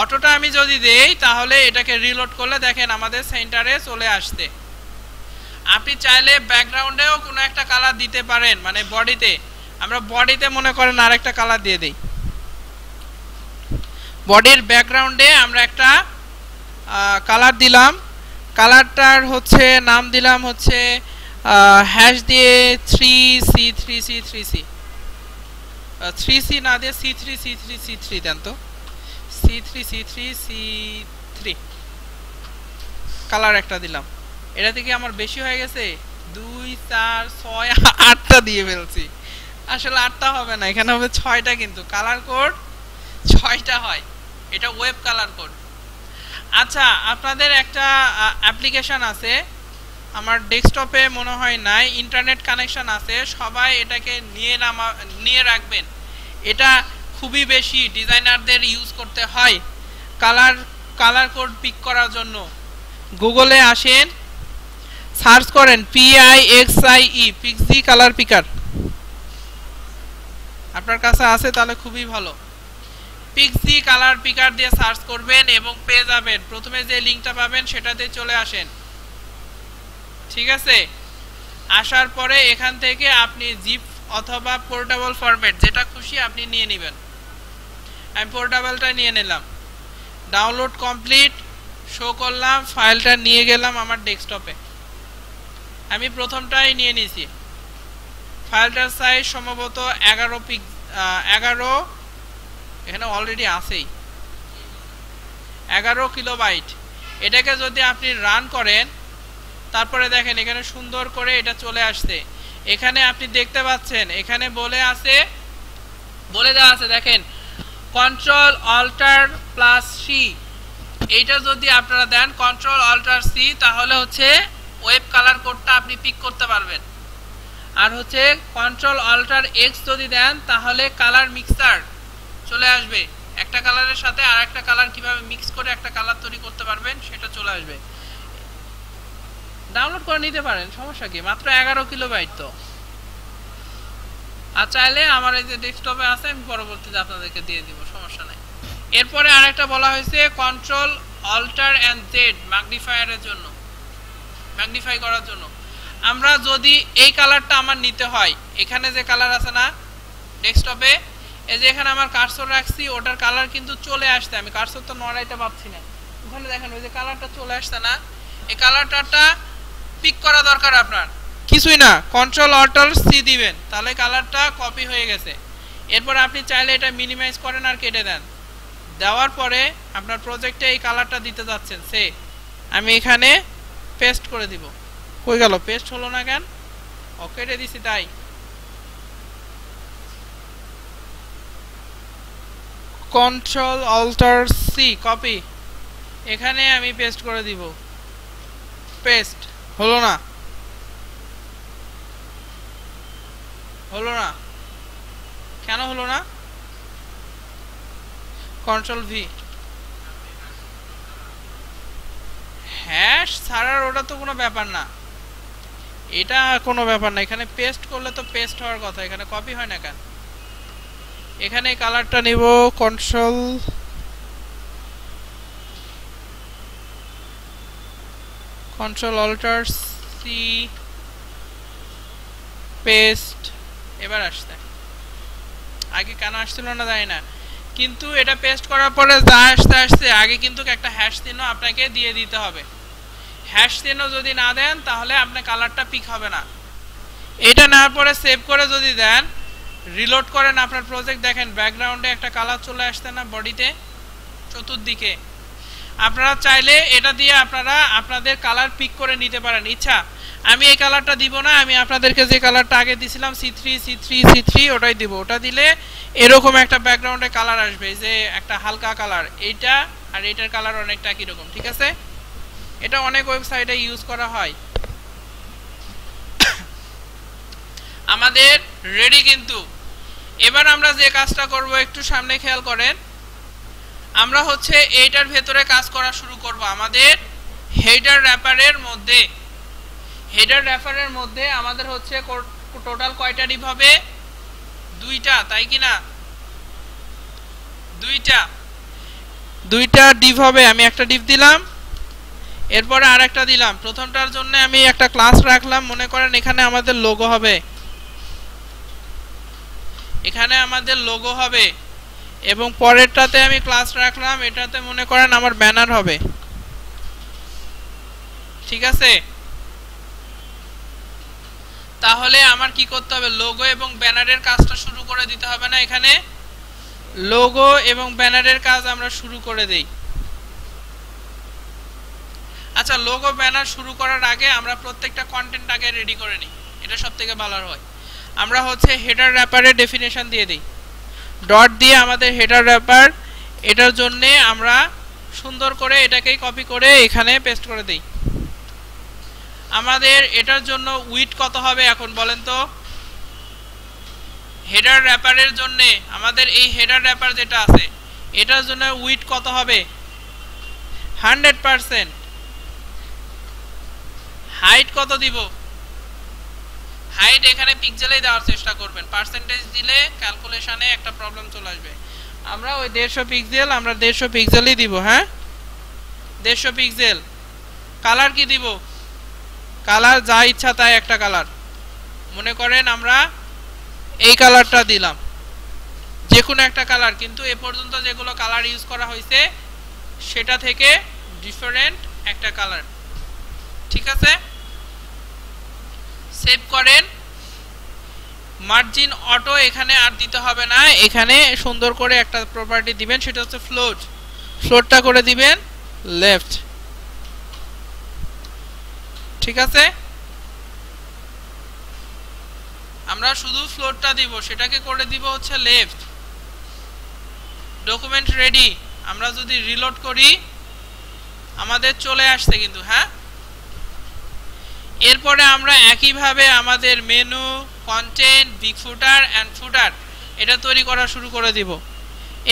অটোটা আমি যদি দেই তাহলে এটাকে রিলোড করলে দেখেন আমাদের সেন্টারে চলে আসছে। আপনি চাইলে ব্যাকগ্রাউন্ডেও কোনো একটা কালার দিতে পারেন, মানে বডিতে। আমরা বডিতে মনে করেন আরেকটা কালার দিয়ে দেই। বডির ব্যাকগ্রাউন্ডে আমরা একটা কালার দিলাম, কালারটার হচ্ছে নাম দিলাম হচ্ছে হ্যাশ দিয়ে 3C না দিয়ে C3 দেন তো, C3 কালার একটা দিলাম। এটা থেকে আমার বেশি হয়ে গেছে, 2 4 6 8টা দিয়ে ফেলছি। আসলে 8টা হবে না, এখানে হবে 6টা, কিন্তু কালার কোড 6টা হয়। এটা ওয়েব কালার কোড। আচ্ছা, আপনাদের একটা অ্যাপ্লিকেশন আছে, আমার ডেস্কটপে মনে হয় নাই, ইন্টারনেট কানেকশন আছে, সবাই এটাকে নিয়ে রাখবেন। এটা খুবই বেশি ডিজাইনারদের ইউজ করতে হয় কালার কোড পিক করার জন্য। গুগলে আসেন, সার্চ করেন PIXIE পিক্সি কালার পিকার। আপনার কাছে আছে তাহলে খুবই ভালো। পিক্সি কালার পিকার দিয়ে সার্চ করবেন এবং পেয়ে যাবেন। প্রথমে যে লিংকটা পাবেন সেটাতে চলে আসেন, ঠিক আছে, আসার পরে এখান থেকে আপনি জিপ অথবা পোর্টেবল ফরম্যাট যেটা খুশি আপনি নিয়ে নেবেন। আমি পোর্টেবলটা নিয়ে নিলাম, ডাউনলোড কমপ্লিট শো করলাম, ফাইলটা নিয়ে গেলাম আমার ডেস্কটপে। আমি প্রথমটাই নিয়ে নিয়েছি, ফাইলটার সাইজ সম্ভবত 11 এখানে অলরেডি আছেই 11 কিলোবাইট। এটাকে যদি আপনি রান করেন তারপরে দেখেন এখানে সুন্দর করে এটা চলে আসছে। এখানে আপনি দেখতে পাচ্ছেন এখানে বলে দেওয়া আছে দেখেন কন্ট্রোল অল্টার প্লাস সি, এইটা যদি আপনারা দেন কন্ট্রোল অল্টার সি তাহলে হচ্ছে ওয়েব কালার কোডটা আপনি পিক করতে পারবেন। আর হচ্ছে কন্ট্রোল অল্টার এক্স যদি দেন তাহলে কালার মিক্সার চলে আসবে, একটা কালারের সাথে আর একটা কালার কিভাবে মিক্স করে একটা কালার তৈরি করতে পারবেন সেটা চলে আসবে। ডাউনলোড করে নিতে পারেন, সমস্যা কি, মাত্র 11 কিলোবাইট তো। আর চাইলে আমার এই যে ডেস্কটপে আছে আমি পরবর্তীতে আপনাদেরকে দিয়ে দিব, সমস্যা নাই। এরপরে আরেকটা বলা হয়েছে কন্ট্রোল অল্টার এন্ড জেড ম্যাগনিফায়ারের জন্য, ম্যাগনিফাই করার জন্য। আমরা যদি এই কালারটা আমার নিতে হয়, এখানে যে কালার আছে না ডেস্কটপে, এই যে এখানে আমার কার্সর রাখছি ওটার কালার কিন্তু চলে আসছে, আমি কার্সর তো নড়াইতে পারছি না, ওখানে দেখেন ওই যে কালারটা চলে আসছে না, এই কালারটা পিক করা দরকার আপনার, কিছুই না, কন্ট্রোল অল্টার সি দিবেন তাহলে কালারটা কপি হয়ে গেছে। এরপর আপনি চাইলে এটা মিনিমাইজ করেন আর কেটে দেন, দেওয়ার পরে আপনার প্রজেক্টে এই কালারটা দিতে যাচ্ছেন, সে আমি এখানে পেস্ট করে দিব। কই গেল, পেস্ট হলো না কেন, ও কেটে দিছি তাই। কন্ট্রোল অল্টার সি কপি, এখানে আমি পেস্ট করে দিব, পেস্ট হলো না, কেন হলো না, কন্ট্রোল ভি, হ্যাশ ছাড়ার ওটা তো কোনো ব্যাপার না, এটা কোনো ব্যাপার না, এখানে পেস্ট করলে তো পেস্ট হওয়ার কথা, এখানে কপি হয় না কেন। এখানে কালারটা নিব কন্ট্রোল অল্টার সি পেস্ট, এবার আসছে, আগে কেন আসছিল না জানি না, কিন্তু এটা পেস্ট করার পরে যা আসছে আগে কিন্তু একটা হ্যাশ চিহ্ন আপনাকে দিয়ে দিতে হবে, হ্যাশ চিহ্ন যদি না দেন তাহলে আপনার কালারটা পিক হবে না। এটা নেওয়ার পরে সেভ করে যদি দেন, রিলোড করেন আপনার প্রজেক্ট, দেখেন ব্যাকগ্রাউন্ডে একটা কালার চলে আসছে না বডিতে চতুর্দিকে, আপনারা চাইলে এটা দিয়ে আপনারা আপনাদের কালার পিক করে নিতে পারেন। ইচ্ছা আমি এই কালারটা দিব না, আমি আপনাদেরকে যে কালারটা আগে দিছিলাম C3 ওটাই দিব, ওটা দিলে এরকম একটা ব্যাকগ্রাউন্ডে কালার আসবে, যে একটা হালকা কালার, এইটা আর এইটার কালার অনেকটা একই রকম, ঠিক আছে। এটা অনেক ওয়েবসাইটে ইউজ করা হয়। আমাদের রেডি কিন্তু। এবার আমরা যে কাজটা করব একটু সামনে খেয়াল করেন, আমরা হচ্ছে এইটার ভেতরে কাজ করা শুরু করব। আমাদের হেডার র্যাপারের মধ্যে, হেডার র্যাপারের মধ্যে আমাদের হচ্ছে টোটাল কয়টা ডিভ হবে, 2টা, তাই কি না, 2টা ডিভ হবে। আমি একটা ডিভ দিলাম, এরপরে আরেকটা দিলাম। প্রথমটার জন্য আমি একটা ক্লাস রাখলাম, মনে করেন এখানে আমাদের লোগো হবে, এখানে আমাদের লোগো হবে, এবং পরেরটাতে আমি ক্লাস রাখলাম, এটাতে মনে করেন আমার ব্যানার হবে, ঠিক আছে। তাহলে আমার কি করতে হবে, লোগো এবং ব্যানারের কাজটা শুরু করে দিতে হবে না, এখানে লোগো এবং ব্যানারের কাজ আমরা শুরু করে দেই। আচ্ছা, লোগো ব্যানার শুরু করার আগে আমরা প্রত্যেকটা কন্টেন্ট আগে রেডি করে নিই, এটা সবথেকে ভালো হয়। আমরা হচ্ছে হেডার র্যাপারের ডেফিনেশন দিয়ে দিই, ডট দিয়ে আমাদের হেডার র্যাপার, এটার জন্য আমরা সুন্দর করে এটাকেই কপি করে এখানে পেস্ট করে দেই। আমাদের এটার জন্য উইড কত হবে এখন বলেন তো, হেডার র্যাপারের জন্য আমাদের এই হেডার র্যাপার যেটা আছে এটার জন্য উইড কত হবে, 100%। হাইট কত দিব, হাইট এখানে পিক্সেলেই দেওয়ার চেষ্টা করবেন, পার্সেন্টেজ দিলে ক্যালকুলেশনে একটা প্রবলেম চলে আসবে। আমরা ওই 150 পিক্সেল, আমরা 150 পিক্সেলই দিব, হ্যাঁ 150 পিক্সেল। কালার কি দিব, কালার যা ইচ্ছা তাই একটা কালার, মনে করেন আমরা এই কালারটা দিলাম, যে কোনো একটা কালার, কিন্তু এ পর্যন্ত যেগুলো কালার ইউজ করা হয়েছে সেটা থেকে ডিফারেন্ট একটা কালার। ঠিক আছে, সেভ করেন। মার্জিন অটো এখানে আর দিতে হবে না, এখানে সুন্দর করে একটা প্রপার্টি দিবেন, সেটা হচ্ছে ফ্লোট। ফ্লোটটা করে দিবেন লেফট। ঠিক আছে, আমরা শুধু ফ্লোটটা দিব, সেটাকে করে দিব হচ্ছে লেফট। Document ready. আমরা যদি রিলোড করি আমাদের চলে আসছে কিন্তু, হ্যাঁ। এরপরে আমরা একইভাবে আমাদের menu, content, big footer and footer এটা তৈরি করা শুরু করে দিব।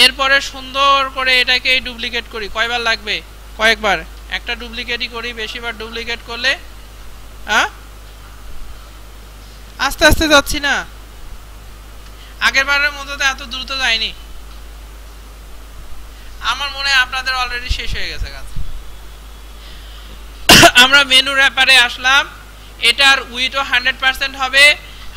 এরপরে সুন্দর করে এটাকে ডুপ্লিকেট করি। কয়বার লাগবে? কয়েকবার। একটা ডুপ্লিকেটই করি, বেশিবার ডুপ্লিকেট করলে আস্তে আস্তে যাচ্ছি না, আগের বারের মতো তো এত দ্রুত যায়নি। আমার মনে হয় আপনাদের অলরেডি শেষ হয়ে গেছে কাজ। আমরা মেনু র্যাপারে আসলাম, এটার উইডথ 100% হবে,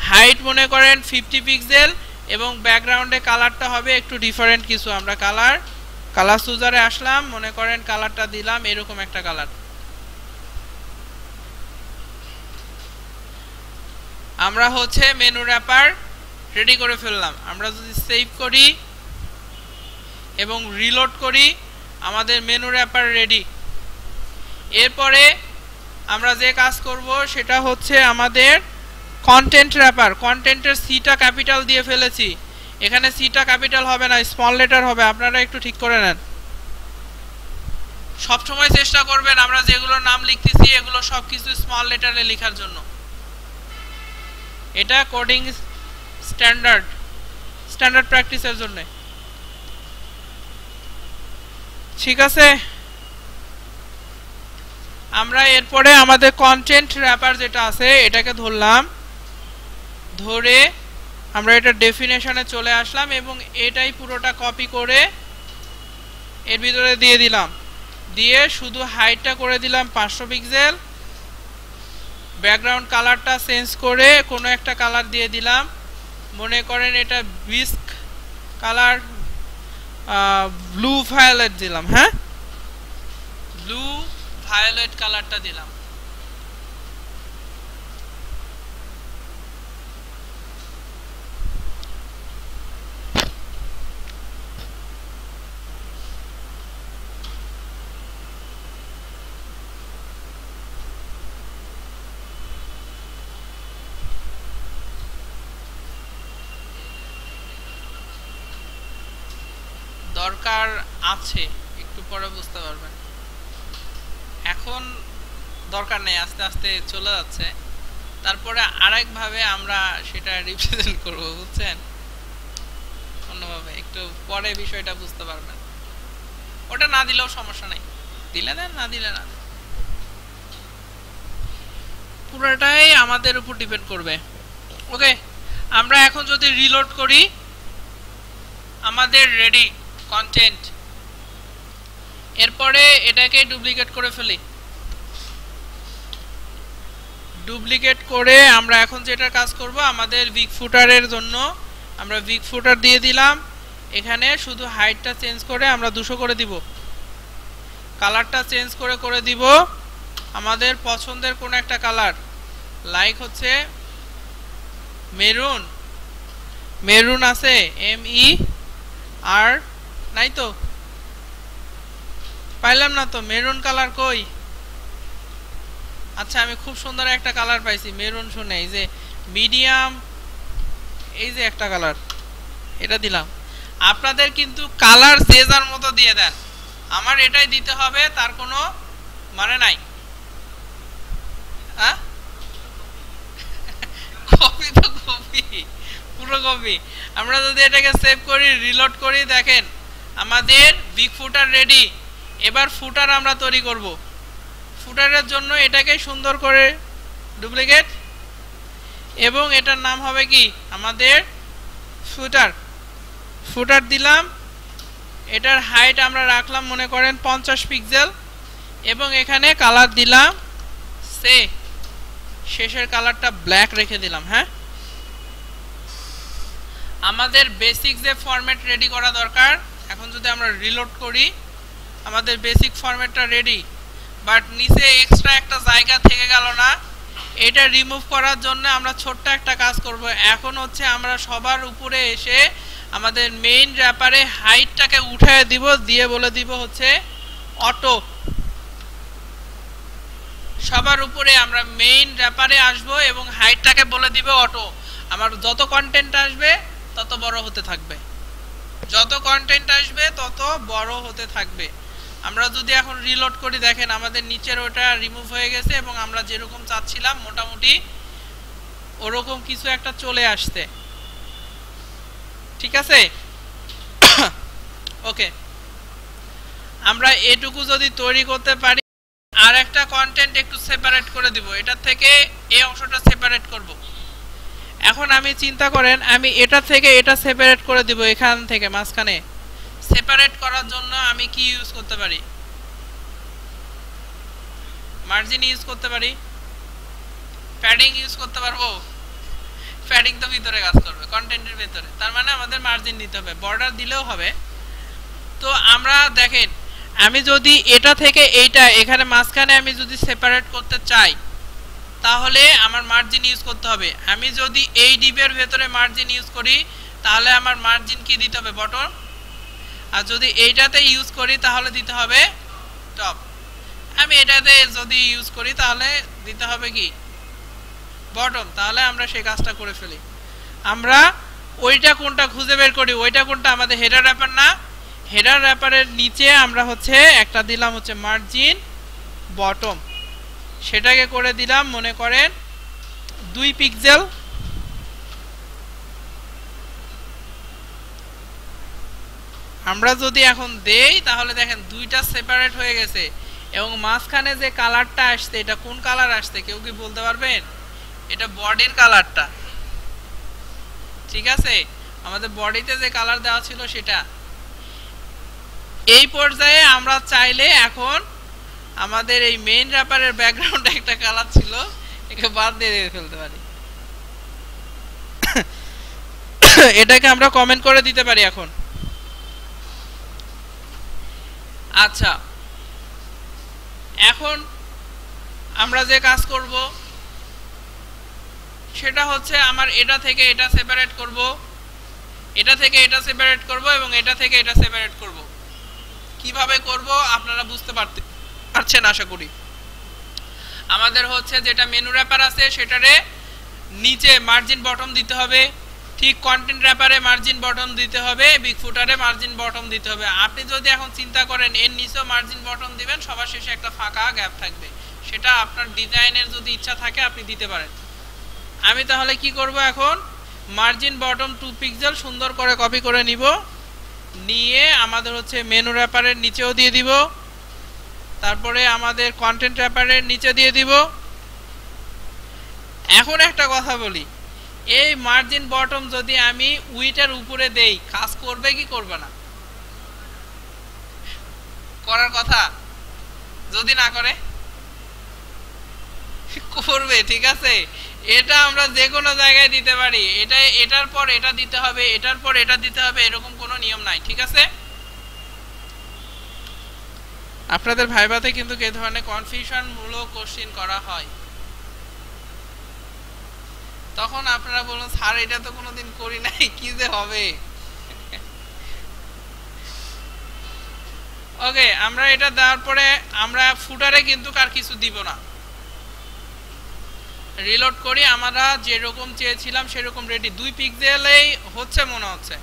হাইট মনে করেন 50 পিক্সেল, এবং ব্যাকগ্রাউন্ডে কালারটা হবে একটু ডিফারেন্ট কিছু। আমরা কালার চুজারে আসলাম, মনে করেন কালারটা দিলাম এরকম একটা কালার। আমরা হচ্ছে মেনু র্যাপার রেডি করে ফেললাম। আমরা যদি সেভ করি এবং রিলোড করি আমাদের মেনু র্যাপার রেডি। এরপরে আমরা যে কাজ করব সেটা হচ্ছে আমাদের কন্টেন্ট র্যাপার। কন্টেন্টের সিটা ক্যাপিটাল দিয়ে ফেলেছি, এখানে সিটা ক্যাপিটাল হবে না, স্মল লেটার হবে। আপনারা একটু ঠিক করে নেন, সবসময় চেষ্টা করবেন আমরা যেগুলোর নাম লিখতেছি এগুলো সবকিছু স্মল লেটারে লেখার জন্য। এটা কোডিং স্ট্যান্ডার্ড প্র্যাকটিসের জন্য। ঠিক আছে, আমরা এরপরে আমাদের কন্টেন্ট র্যাপার যেটা আছে এটাকে ধরলাম, ধরে আমরা এটা ডেফিনেশনে চলে আসলাম এবং এটাই পুরোটা কপি করে এর ভিতরে দিয়ে দিলাম। দিয়ে শুধু হাইটটা করে দিলাম 500 পিক্সেল, ব্যাকগ্রাউন্ড কালারটা চেঞ্জ করে কোনো একটা কালার দিয়ে দিলাম, মনে করেন এটা বিস্ক কালার, ব্লু ভায়োলেট দিলাম। হ্যাঁ, ব্লু ভায়োলেট কালারটা দিলাম। দরকার আছে, একটু পরে বুঝতে পারবেন, এখন দরকার নেই, আস্তে আস্তে চলে যাচ্ছে। তারপরে আরেকভাবে আমরা সেটা রিপ্রেজেন্ট করব, বুঝছেন, অন্যভাবে একটু পরে বিষয়টা বুঝতে পারবেন। ওটা না দিলেও সমস্যা নেই, দিলে দেন, না দিলে না দেন, পুরোটাই আমাদের উপর ডিপেন্ড করবে। ওকে, আমরা এখন যদি রিলোড করি আমাদের রেডি কন্টেন্ট। এরপরে এটাকে ডুপ্লিকেট করে ফেলি। ডুপ্লিকেট করে আমরা এখন যেটা কাজ করব আমাদের বিগ ফুটারের জন্য আমরা বিগ ফুটার দিয়ে দিলাম। এখানে শুধু হাইটটা চেঞ্জ করে আমরা 200 করে দিব, কালারটা চেঞ্জ করে দিব আমাদের পছন্দের কোন একটা কালার, লাইক হচ্ছে মেরুন আছে, MER নাই তো, পাইলাম না তো, মেরুন কালার কই? আচ্ছা, আমি খুব সুন্দর একটা কালার পাইছি মেরুন শুনে, এই যে মিডিয়াম, এই যে একটা কালার, এটা দিলাম। আপনাদের কিন্তু কালার যে যার মতো দিয়ে দেন, আমার এটাই দিতে হবে তার কোনো মানে নাই। হ্যাঁ, কপি তো কপি, পুরো কপি। আমরা যদি এটাকে সেভ করি, রিলোড করি, দেখেন আমাদের বিগ ফুটার রেডি। এবার ফুটার আমরা তৈরি করব। ফুটারের জন্য এটাকে সুন্দর করে ডুপ্লিকেট, এবং এটার নাম হবে কি আমাদের ফুটার দিলাম। এটার হাইট আমরা রাখলাম মনে করেন 50 পিক্সেল, এবং এখানে কালার দিলাম শেষের কালারটা ব্ল্যাক রেখে দিলাম। হ্যাঁ, আমাদের বেসিক যে ফরম্যাট রেডি করা দরকার, এখন যদি আমরা রিলোড করি আমাদের বেসিক ফরম্যাটটা রেডি, বাট নিচে এক্সট্রা একটা জায়গা থেকে গেল না। এটা রিমুভ করার জন্য আমরা ছোট্ট একটা কাজ করব। এখন হচ্ছে আমরা সবার উপরে এসে আমাদের মেইন র্যাপারে হাইটটাকে উঠিয়ে দিব, দিয়ে বলে দিব হচ্ছে অটো। সবার উপরে আমরা মেইন র্যাপারে আসব এবং হাইটটাকে বলে দিব অটো। আমার যত কন্টেন্ট আসবে তত বড় হতে থাকবে, যত কন্টেন্ট আসবে তত বড় হতে থাকবে। আমরা যদি এখন রিলোড করি দেখেন আমাদের নিচের ওটা রিমুভ হয়ে গেছে এবং আমরা যেরকম চাচ্ছিলাম মোটামুটি ওরকম কিছু একটা চলে আসছে। ঠিক আছে, ওকে। আমরা এটুকু যদি তৈরি করতে পারি, আর একটা কন্টেন্ট একটু সেপারেট করে দিব, এটা থেকে এই অংশটা সেপারেট করব। এখন আমি চিন্তা করেন আমি এটা থেকে এটা সেপারেট করে দিব, এখান থেকে মাঝখানে সেপারেট করার জন্য আমি কি ইউজ করতে পারি? মার্জিন ইউজ করতে পারি, প্যাডিং ইউজ করতে পারবো। প্যাডিং তো ভিতরে কাজ করবে, কন্টেন্টের ভিতরে, তার মানে আমাদের মার্জিন দিতে হবে, বর্ডার দিলেও হবে। তো আমরা দেখেন আমি যদি এটা থেকে এইটা এখানে মাঝখানে আমি যদি সেপারেট করতে চাই তাহলে আমার মার্জিন ইউজ করতে হবে। আমি যদি এই ডিবের ভেতরে মার্জিন ইউজ করি তাহলে আমার মার্জিন কি দিতে হবে? বটম। আর যদি এইটাতে ইউজ করি তাহলে দিতে হবে টপ। আমি এটাতে যদি ইউজ করি তাহলে দিতে হবে কি? বটম। তাহলে আমরা সেই কাজটা করে ফেলি। আমরা ওইটা কোনটা খুঁজে বের করি, ওইটা কোনটা? আমাদের হেডার র্যাপার না? হেডার র্যাপারের নিচে আমরা হচ্ছে একটা দিলাম হচ্ছে মার্জিন বটম, সেটাকে করে দিলাম মনে করেন 2 পিক্সেল। আমরা যদি এখন দেই তাহলে দেখেন দুইটা সেপারেট হয়ে গেছে এবং মাঝখানে যে কালারটা আসছে এটা কোন কালার আসছে কেউ কি বলতে পারবেন? এটা বডির কালারটা। ঠিক আছে, আমাদের বডিতে যে কালার দেওয়া ছিল সেটা। এই পর্যায়ে আমরা চাইলে এখন আমাদের এই মেইন র্যাপারের ব্যাকগ্রাউন্ডে একটা কালার ছিল, একে বাদ দিয়ে ফেলতে পারি। এটাকে আমরা কমেন্ট করে দিতে পারি এখন। আচ্ছা, এখন আমরা যে কাজ করব সেটা হচ্ছে আমার এটা থেকে এটা সেপারেট করব, এটা থেকে এটা সেপারেট করব এবং এটা থেকে এটা সেপারেট করব। কিভাবে করব আপনারা বুঝতে পারছেন আশা করি। আমাদের হচ্ছে যেটা মেনু র্যাপার আছে সেটারে নিচে মার্জিন বটম দিতে হবে, ঠিক কন্টেন্ট র্যাপারে মার্জিন বটম দিতে হবে, বিগ ফুটারে মার্জিন বটম দিতে হবে। আপনি যদি এখন চিন্তা করেন এর নিচেও মার্জিন বটম দিবেন, সবার শেষে একটা ফাঁকা গ্যাপ থাকবে, সেটা আপনার ডিজাইনের যদি ইচ্ছা থাকে আপনি দিতে পারেন। আমি তাহলে কি করব, এখন মার্জিন বটম 2 পিক্সেল সুন্দর করে কপি করে নিব, নিয়ে আমাদের হচ্ছে মেনু র্যাপারের নিচেও দিয়ে দিব, তারপরে আমাদের কন্টেন্ট র্যাপারের নিচে দিয়ে দিব। এখন একটা কথা বলি, এই মার্জিন বটম যদি আমি উইটার উপরে দেই কাজ করবে কি করবে না? করার কথা। যদি না করে করবে। ঠিক আছে, এটা আমরা যে কোনো জায়গায় দিতে পারি। এটা এটার পর এটা দিতে হবে, এটার পর এটা দিতে হবে, এরকম কোনো নিয়ম নাই। ঠিক আছে, আপনাদের ভাইভাতে কিন্তু এই ধরনের কনফিউশন মূলক কোশ্চেন করা হয়, তখন আপনারা বলুন স্যার এটা তো কোনোদিন করি নাই, কি যে হবে। ওকে, আমরা এটা দেওয়ার পরে আমরা ফুটারে কিন্তু আর কিছু দিব না। রিলোড করি, আমরা যেরকম চেয়েছিলাম সেরকম রেডি। 2 পিক্সেলেই হচ্ছে মনে হচ্ছে,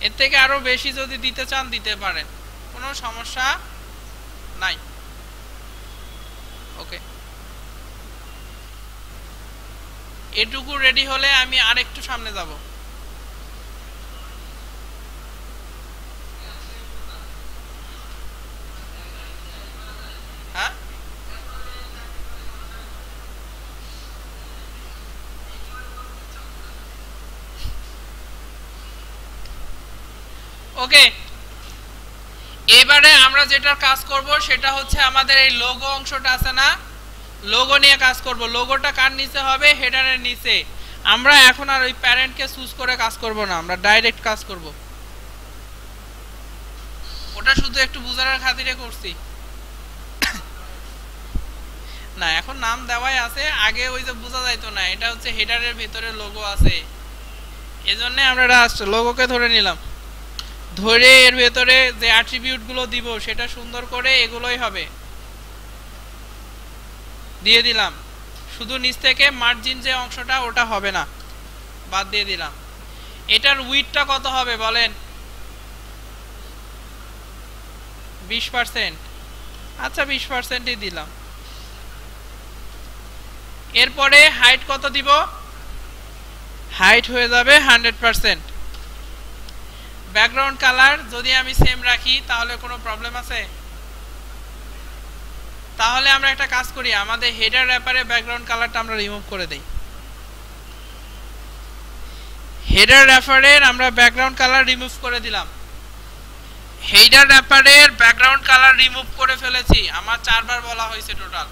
এর থেকে আরো বেশি যদি দিতে চান দিতে পারেন, কোনো সমস্যা নাই। ওকে, এটুকু রেডি হলে আমি আর একটু সামনে যাব। হ্যাঁ, ওকে। এবারে আমরা যেটা কাজ করব সেটা হচ্ছে আমাদের এই লোগো অংশটা আছে না, লোগো নিয়ে কাজ করব। লোগোটা কার নিচে হবে? হেডারের নিচে। আমরা এখন আর ওই প্যারেন্টকে চুজ করে কাজ করব না, আমরা ডাইরেক্ট কাজ করব। ওটা শুধু একটু বোঝানোর খাতিরে করছি। না, এখন নাম দেওয়াই আছে, আগে ওই যে বোঝা যাইতো না এটা হচ্ছে হেডারের ভিতরে লোগো আছে, এজন্য আমরা লোগোকে ধরে নিলাম। ধরে এর ভেতরে যে অ্যাট্রিবিউট গুলো দিব সেটা সুন্দর করে এগুলোই হবে, দিয়ে দিলাম। শুধু নিচ থেকে মার্জিন যে অংশটা ওটা হবে না, বাদ দিয়ে দিলাম। এটার উইডথটা কত হবে বলেন? 20%। আচ্ছা 20%ই দিলাম। এরপরে হাইট কত দিব? হাইট হয়ে যাবে 100%। ব্যাকগ্রাউন্ড কালার যদি আমি সেম রাখি তাহলে কোনো প্রবলেম আছে? তাহলে আমরা একটা কাজ করি, আমাদের হেডার র্যাপারে ব্যাকগ্রাউন্ড কালারটা আমরা রিমুভ করে দেই। হেডার র্যাপারের আমরা ব্যাকগ্রাউন্ড কালার রিমুভ করে দিলাম। হেডার র্যাপারের ব্যাকগ্রাউন্ড কালার রিমুভ করে ফেলেছি, আমার 4 বার বলা হয়েছে টোটাল।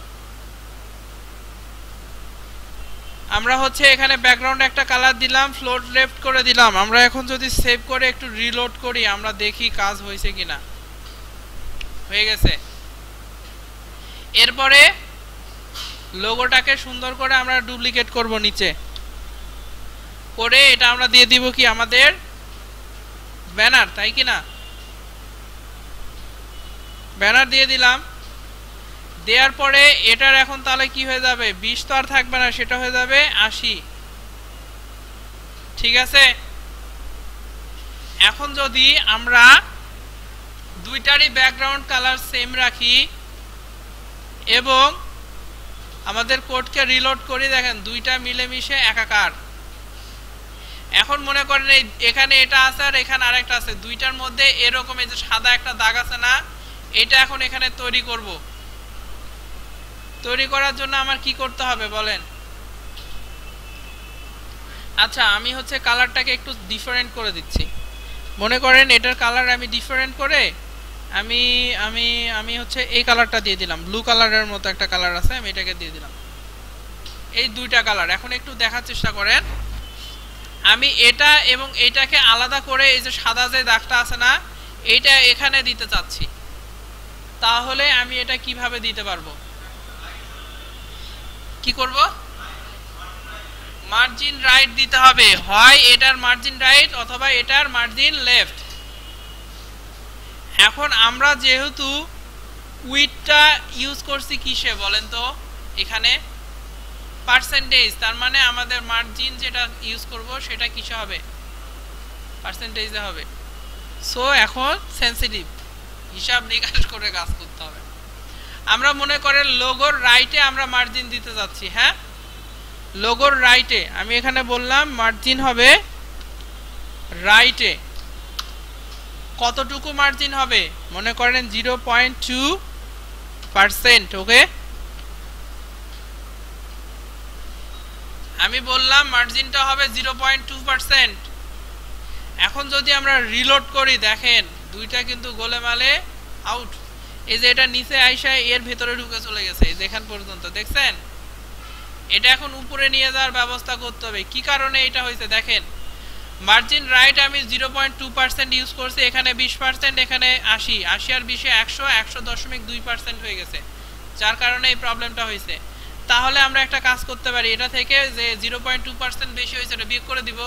আমরা হচ্ছে এখানে ব্যাকগ্রাউন্ড একটা কালার দিলাম, ফ্লোট লেফট করে দিলাম। আমরা এখন যদি সেভ করে একটু রিলোড করি আমরা দেখি কাজ হয়েছে কিনা। হয়ে গেছে। এরপরে লোগোটাকে সুন্দর করে আমরা ডুপ্লিকেট করব নিচে করে, এটা আমরা দিয়ে দিব কি আমাদের ব্যানার, তাই কি না? ব্যানার দিয়ে দিলাম। দেওয়ার পরে এটার এখন তাহলে কি হয়ে যাবে? 20 তো আর থাকবে না, সেটা হয়ে যাবে 80। ঠিক আছে। এখন যদি আমরা দুইটারই ব্যাকগ্রাউন্ড কালার সেম রাখি এবং আমাদের কোডকে রিলোড করি, দেখেন দুইটা মিলেমিশে একাকার। এখন মনে করেন এখানে এটা আছে আর এখানে আরেকটা আছে, দুইটার মধ্যে এরকম এই যে সাদা একটা দাগ আছে না, এটা এখন এখানে তৈরি করব। তৈরি করার জন্য আমার কি করতে হবে বলেন? আচ্ছা আমি হচ্ছে কালারটাকে একটু ডিফারেন্ট করে দিচ্ছি। মনে করেন এটার কালার আমি ডিফারেন্ট করে আমি আমি আমি হচ্ছে এই কালারটা দিয়ে দিলাম, ব্লু কালারের মতো একটা কালার আছে, আমি এটাকে দিয়ে দিলাম। এই দুইটা কালার এখন একটু দেখার চেষ্টা করেন। আমি এটা এবং এইটাকে আলাদা করে এই যে সাদা যে দাগটা আছে না, এইটা এখানে দিতে চাচ্ছি। তাহলে আমি এটা কিভাবে দিতে পারবো? কি করব? মার্জিন রাইট দিতে হবে, হয় এটার মার্জিন রাইট অথবা এটার মার্জিন লেফট। এখন আমরা যেহেতু উইডথটা ইউজ করছি কিসে বলেন তো? এখানে পার্সেন্টেজ, তার মানে আমাদের মার্জিন যেটা ইউজ করব সেটা কিসে হবে? পার্সেন্টেজে হবে। সো এখন সেনসিটিভ হিসাব নিকাশ করে কাজ করতে হবে। আমরা মনে করেন লোগোর রাইটে আমরা মার্জিন দিতে যাচ্ছি। হ্যাঁ, লোগোর রাইটে আমি এখানে বললাম মার্জিন হবে রাইটে। কতটুকু মার্জিন হবে? মনে করেন 0.2%। ওকে, আমি বললাম মার্জিনটা হবে 0.2%। এখন যদি আমরা রিলোড করি দেখেন দুইটা কিন্তু গোলেমালে আউট। এই যে এটা নিচে আইসা এর ভেতরে ঢুকে চলে গেছে, যেখান পর্যন্ত দেখছেন। এটা এখন উপরে নিয়ে যাওয়ার ব্যবস্থা করতে হবে। কি কারণে এটা হয়েছে দেখেন, মার্জিন রাইট আমি 0.2% ইউজ করছি, এখানে 20%, এখানে 80, 80 আর 20 100, 100.2% হয়ে গেছে, যার কারণে এই প্রবলেমটা হয়েছে। তাহলে আমরা একটা কাজ করতে পারি, এটা থেকে যে 0.2% বেশি হয়েছে এটা বিয়োগ করে দিব।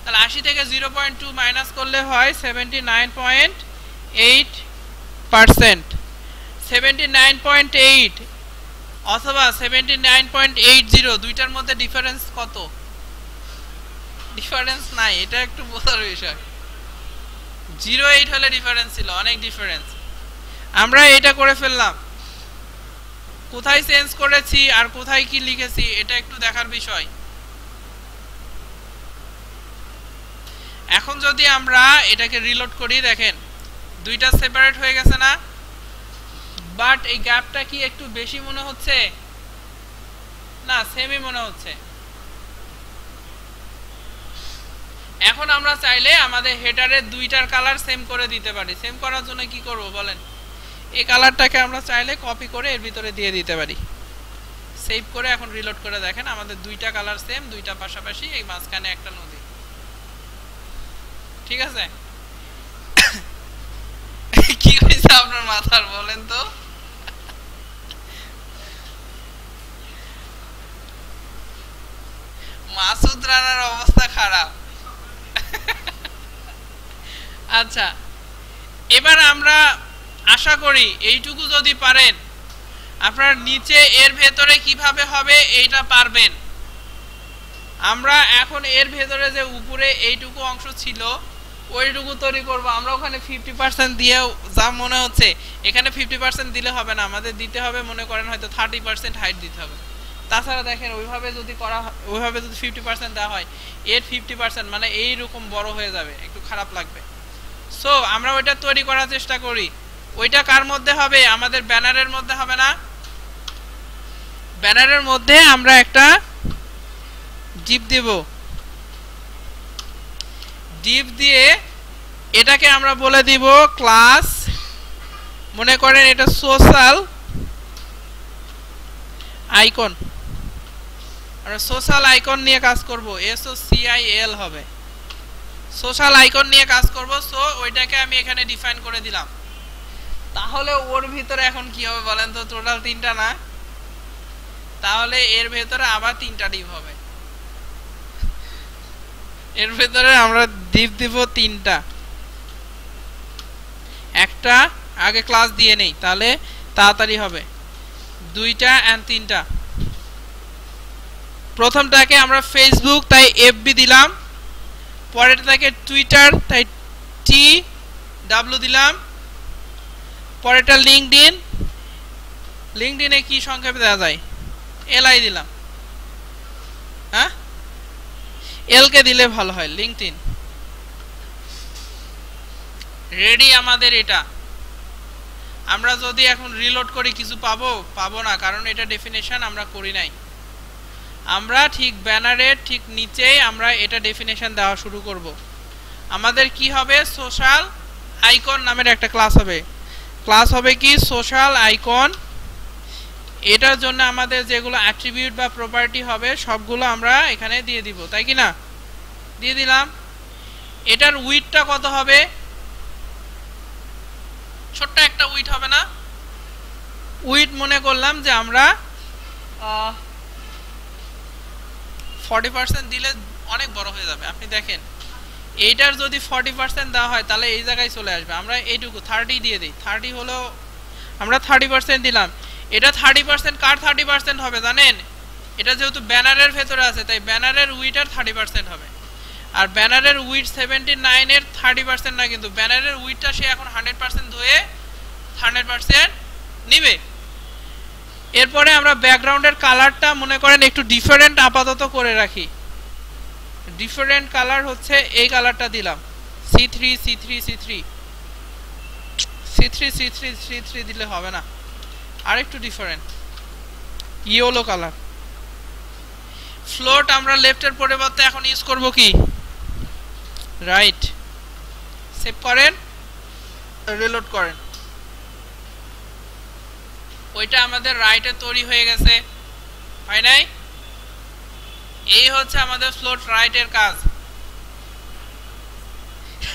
তাহলে 80 থেকে 0.2 মাইনাস করলে হয় 79.8%। 79.8 অথবা 79.80, দুইটার মধ্যে ডিফারেন্স কত? ডিফারেন্স নাই, এটা একটু বোঝার বিষয়। 0.8 হলে ডিফারেন্স ছিল, অনেক ডিফারেন্স। আমরা এটা করে ফেললাম, কোথায় চেঞ্জ করেছি আর কোথায় কি লিখেছি এটা একটু দেখার বিষয়। এখন যদি আমরা এটাকে রিলোড করি দেখেন দুইটা সেপারেট হয়ে গেছে না, বাট এই গ্যাপটা কি একটু বেশি মনে হচ্ছে? না, সেমই মনে হচ্ছে। এখন আমরা চাইলে আমাদের হেডারের দুইটার কালার সেম করে দিতে পারি। সেম করার জন্য কি করব বলেন? এই কালারটাকে আমরা চাইলে কপি করে এর ভিতরে দিয়ে দিতে পারি। সেভ করে এখন রিলোড করে দেখেন আমাদের দুইটা কালার সেম, দুইটা পাশাপাশি, এই মাঝখানে একটা নদী। ঠিক আছে? কি হয়েছে আপনার মাথার বলেন তো? মাসুদ রানার অবস্থা খারাপ। আচ্ছা, এবার আমরা আশা করি এইটুকু যদি পারেন আপনার নিচে এর ভেতরে কিভাবে হবে এইটা পারবেন। আমরা এখন এর ভেতরে যে উপরে এইটুকু অংশ ছিল ওইটুকু তৈরি করব। আমরা ওখানে 50% দিয়ে যা মনে হচ্ছে, এখানে 50% দিলে হবে না, আমাদের দিতে হবে মনে করেন হয়তো 30% হাইট দিতে হবে। তাছাড়া দেখেন ওইভাবে যদি করা, ওইভাবে যদি 50% দেওয়া হয়, এর 50% মানে এইরকম বড় হয়ে যাবে, একটু খারাপ লাগবে। সো আমরা ওইটা তৈরি করার চেষ্টা করি। ওইটা কার মধ্যে হবে? আমাদের ব্যানারের মধ্যে হবে না? ব্যানারের মধ্যে আমরা একটা ডিপ দেব। ডিপ দিয়ে এটাকে আমরা বলে দিব ক্লাস, মনে করেন এটা সোশ্যাল আইকন। আমরা সোশ্যাল আইকন নিয়ে কাজ করব, SOCIAL হবে, সোশ্যাল আইকন নিয়ে কাজ করব। সো ওইটাকে আমি এখানে ডিফাইন করে দিলাম। তাহলে ওর ভিতরে এখন কি হবে বলেন তো? টোটাল 3টা না, তাহলে এর ভেতরে আবার 3টা ডিপ হবে। এর ভেতরে আমরা ডিপ দিব 3টা। একটা আগে ক্লাস দিয়ে নেই, তাহলে তাড়াতাড়ি হবে। 2টা এন্ড 3টা। প্রথমটাকে আমরা ফেসবুক, তাই FB দিলাম। পরেরটাকে টুইটার, তাই TW দিলাম। পরেরটা লিংকডইন, লিংকডইনে কি সংক্ষেপে দেওয়া যায়? LI দিলাম। হ্যাঁ, L কে দিলে ভালো হয়, লিংকডইন। রেডি আমাদের এটা। আমরা যদি এখন রিলোড করি কিছু পাবো না, কারণ এটা ডেফিনেশন আমরা করি নাই। আমরা ঠিক ব্যানারের ঠিক নিচেই আমরা এটা ডেফিনেশন দেওয়া শুরু করব। আমাদের কি হবে? সোশ্যাল আইকন নামের একটা ক্লাস হবে। ক্লাস হবে কি? Social icon. এটার জন্য আমাদের যেগুলো অ্যাট্রিবিউট বা প্রপার্টি হবে সবগুলো আমরা এখানে দিয়ে দিব, তাই কি না? দিয়ে দিলাম। এটার উইডথটা কত হবে? ছোট্ট একটা উইডথ হবে না? উইডথ মনে করলাম যে আমরা 40% দিলে অনেক বড় হয়ে যাবে। আপনি দেখেন এইটার যদি 40% দেওয়া হয় তাহলে এই জায়গায় চলে আসবে। আমরা এইটুকু 30 দিয়ে দিই। 30 হলো, আমরা 30% দিলাম। এটা 30% কার 30% হবে জানেন? এটা যেহেতু ব্যানারের ভেতরে আছে তাই ব্যানারের উইডথ আর 30% হবে। আর ব্যানারের উইডথ 79 এর 30% না, কিন্তু ব্যানারের উইডথটা সে এখন 100% ধরে 100% নিবে। এরপরে আমরা ব্যাকগ্রাউন্ডের কালারটা মনে করেন একটু ডিফারেন্ট আপাতত করে রাখি। ডিফারেন্ট কালার হচ্ছে এই কালারটা দিলাম, C3 C3 C3 C3 C3 C3 দিলে হবে না, আর একটু ডিফারেন্ট ইয়েলো কালার। ফ্লোট আমরা লেফটের পরিবর্তে এখন ইউজ করব কি? রাইট। সেভ করেন, রিলোড করেন। ওইটা আমাদের রাইটে তৈরি হয়ে গেছে, হয় নাই? এই হচ্ছে আমাদের ফ্লোট রাইটের কাজ।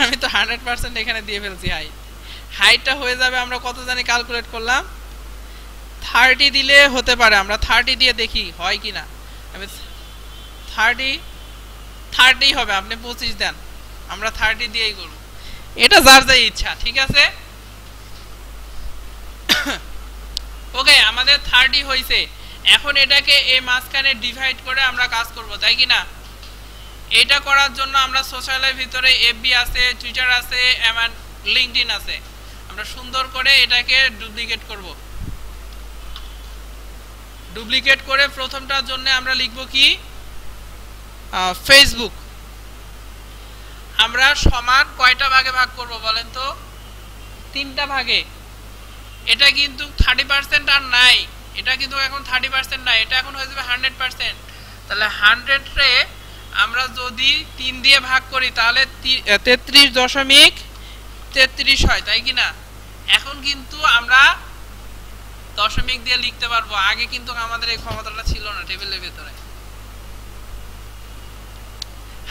আমি তো 100% এখানে দিয়ে ফেলছি। হাইটটা হয়ে যাবে, আমরা কত জানি ক্যালকুলেট করলাম, 30 দিলে হতে পারে। আমরা 30 দিয়ে দেখি হয় কিনা। আমি 30 হবে, আপনি 25 দেন, আমরা 30 দিয়েই করব। এটা যার যাই ইচ্ছা, ঠিক আছে? ওকে, আমাদের 30 হয়েছে। এখন এটাকে এই মাঝখানে ডিভাইড করে আমরা কাজ করব, তাই কি না? এটা করার জন্য আমরা সোশ্যালের ভিতরে FB আছে, টুইটার আছে, এবং লিংকডইন আছে। আমরা সুন্দর করে এটাকে ডুপ্লিকেট করব। ডুপ্লিকেট করে প্রথমটার জন্য আমরা লিখব কি? ফেসবুক। আমরা সমান কয়টা ভাগে ভাগ করব বলেন তো? 3টা ভাগে। এটা কিন্তু 30% আর নাই, এটা কিন্তু এখন 30% নাই, এটা এখন হয়ে যাবে 100%। তাহলে 100 রে আমরা যদি 3 দিয়ে ভাগ করি তাহলে 33.33 হয়, তাই কি না? এখন কিন্তু আমরা দশমিক দিয়ে লিখতে পারবো। আগে কিন্তু আমাদের এই ক্ষমতাটা ছিল না টেবিলের ভিতরে।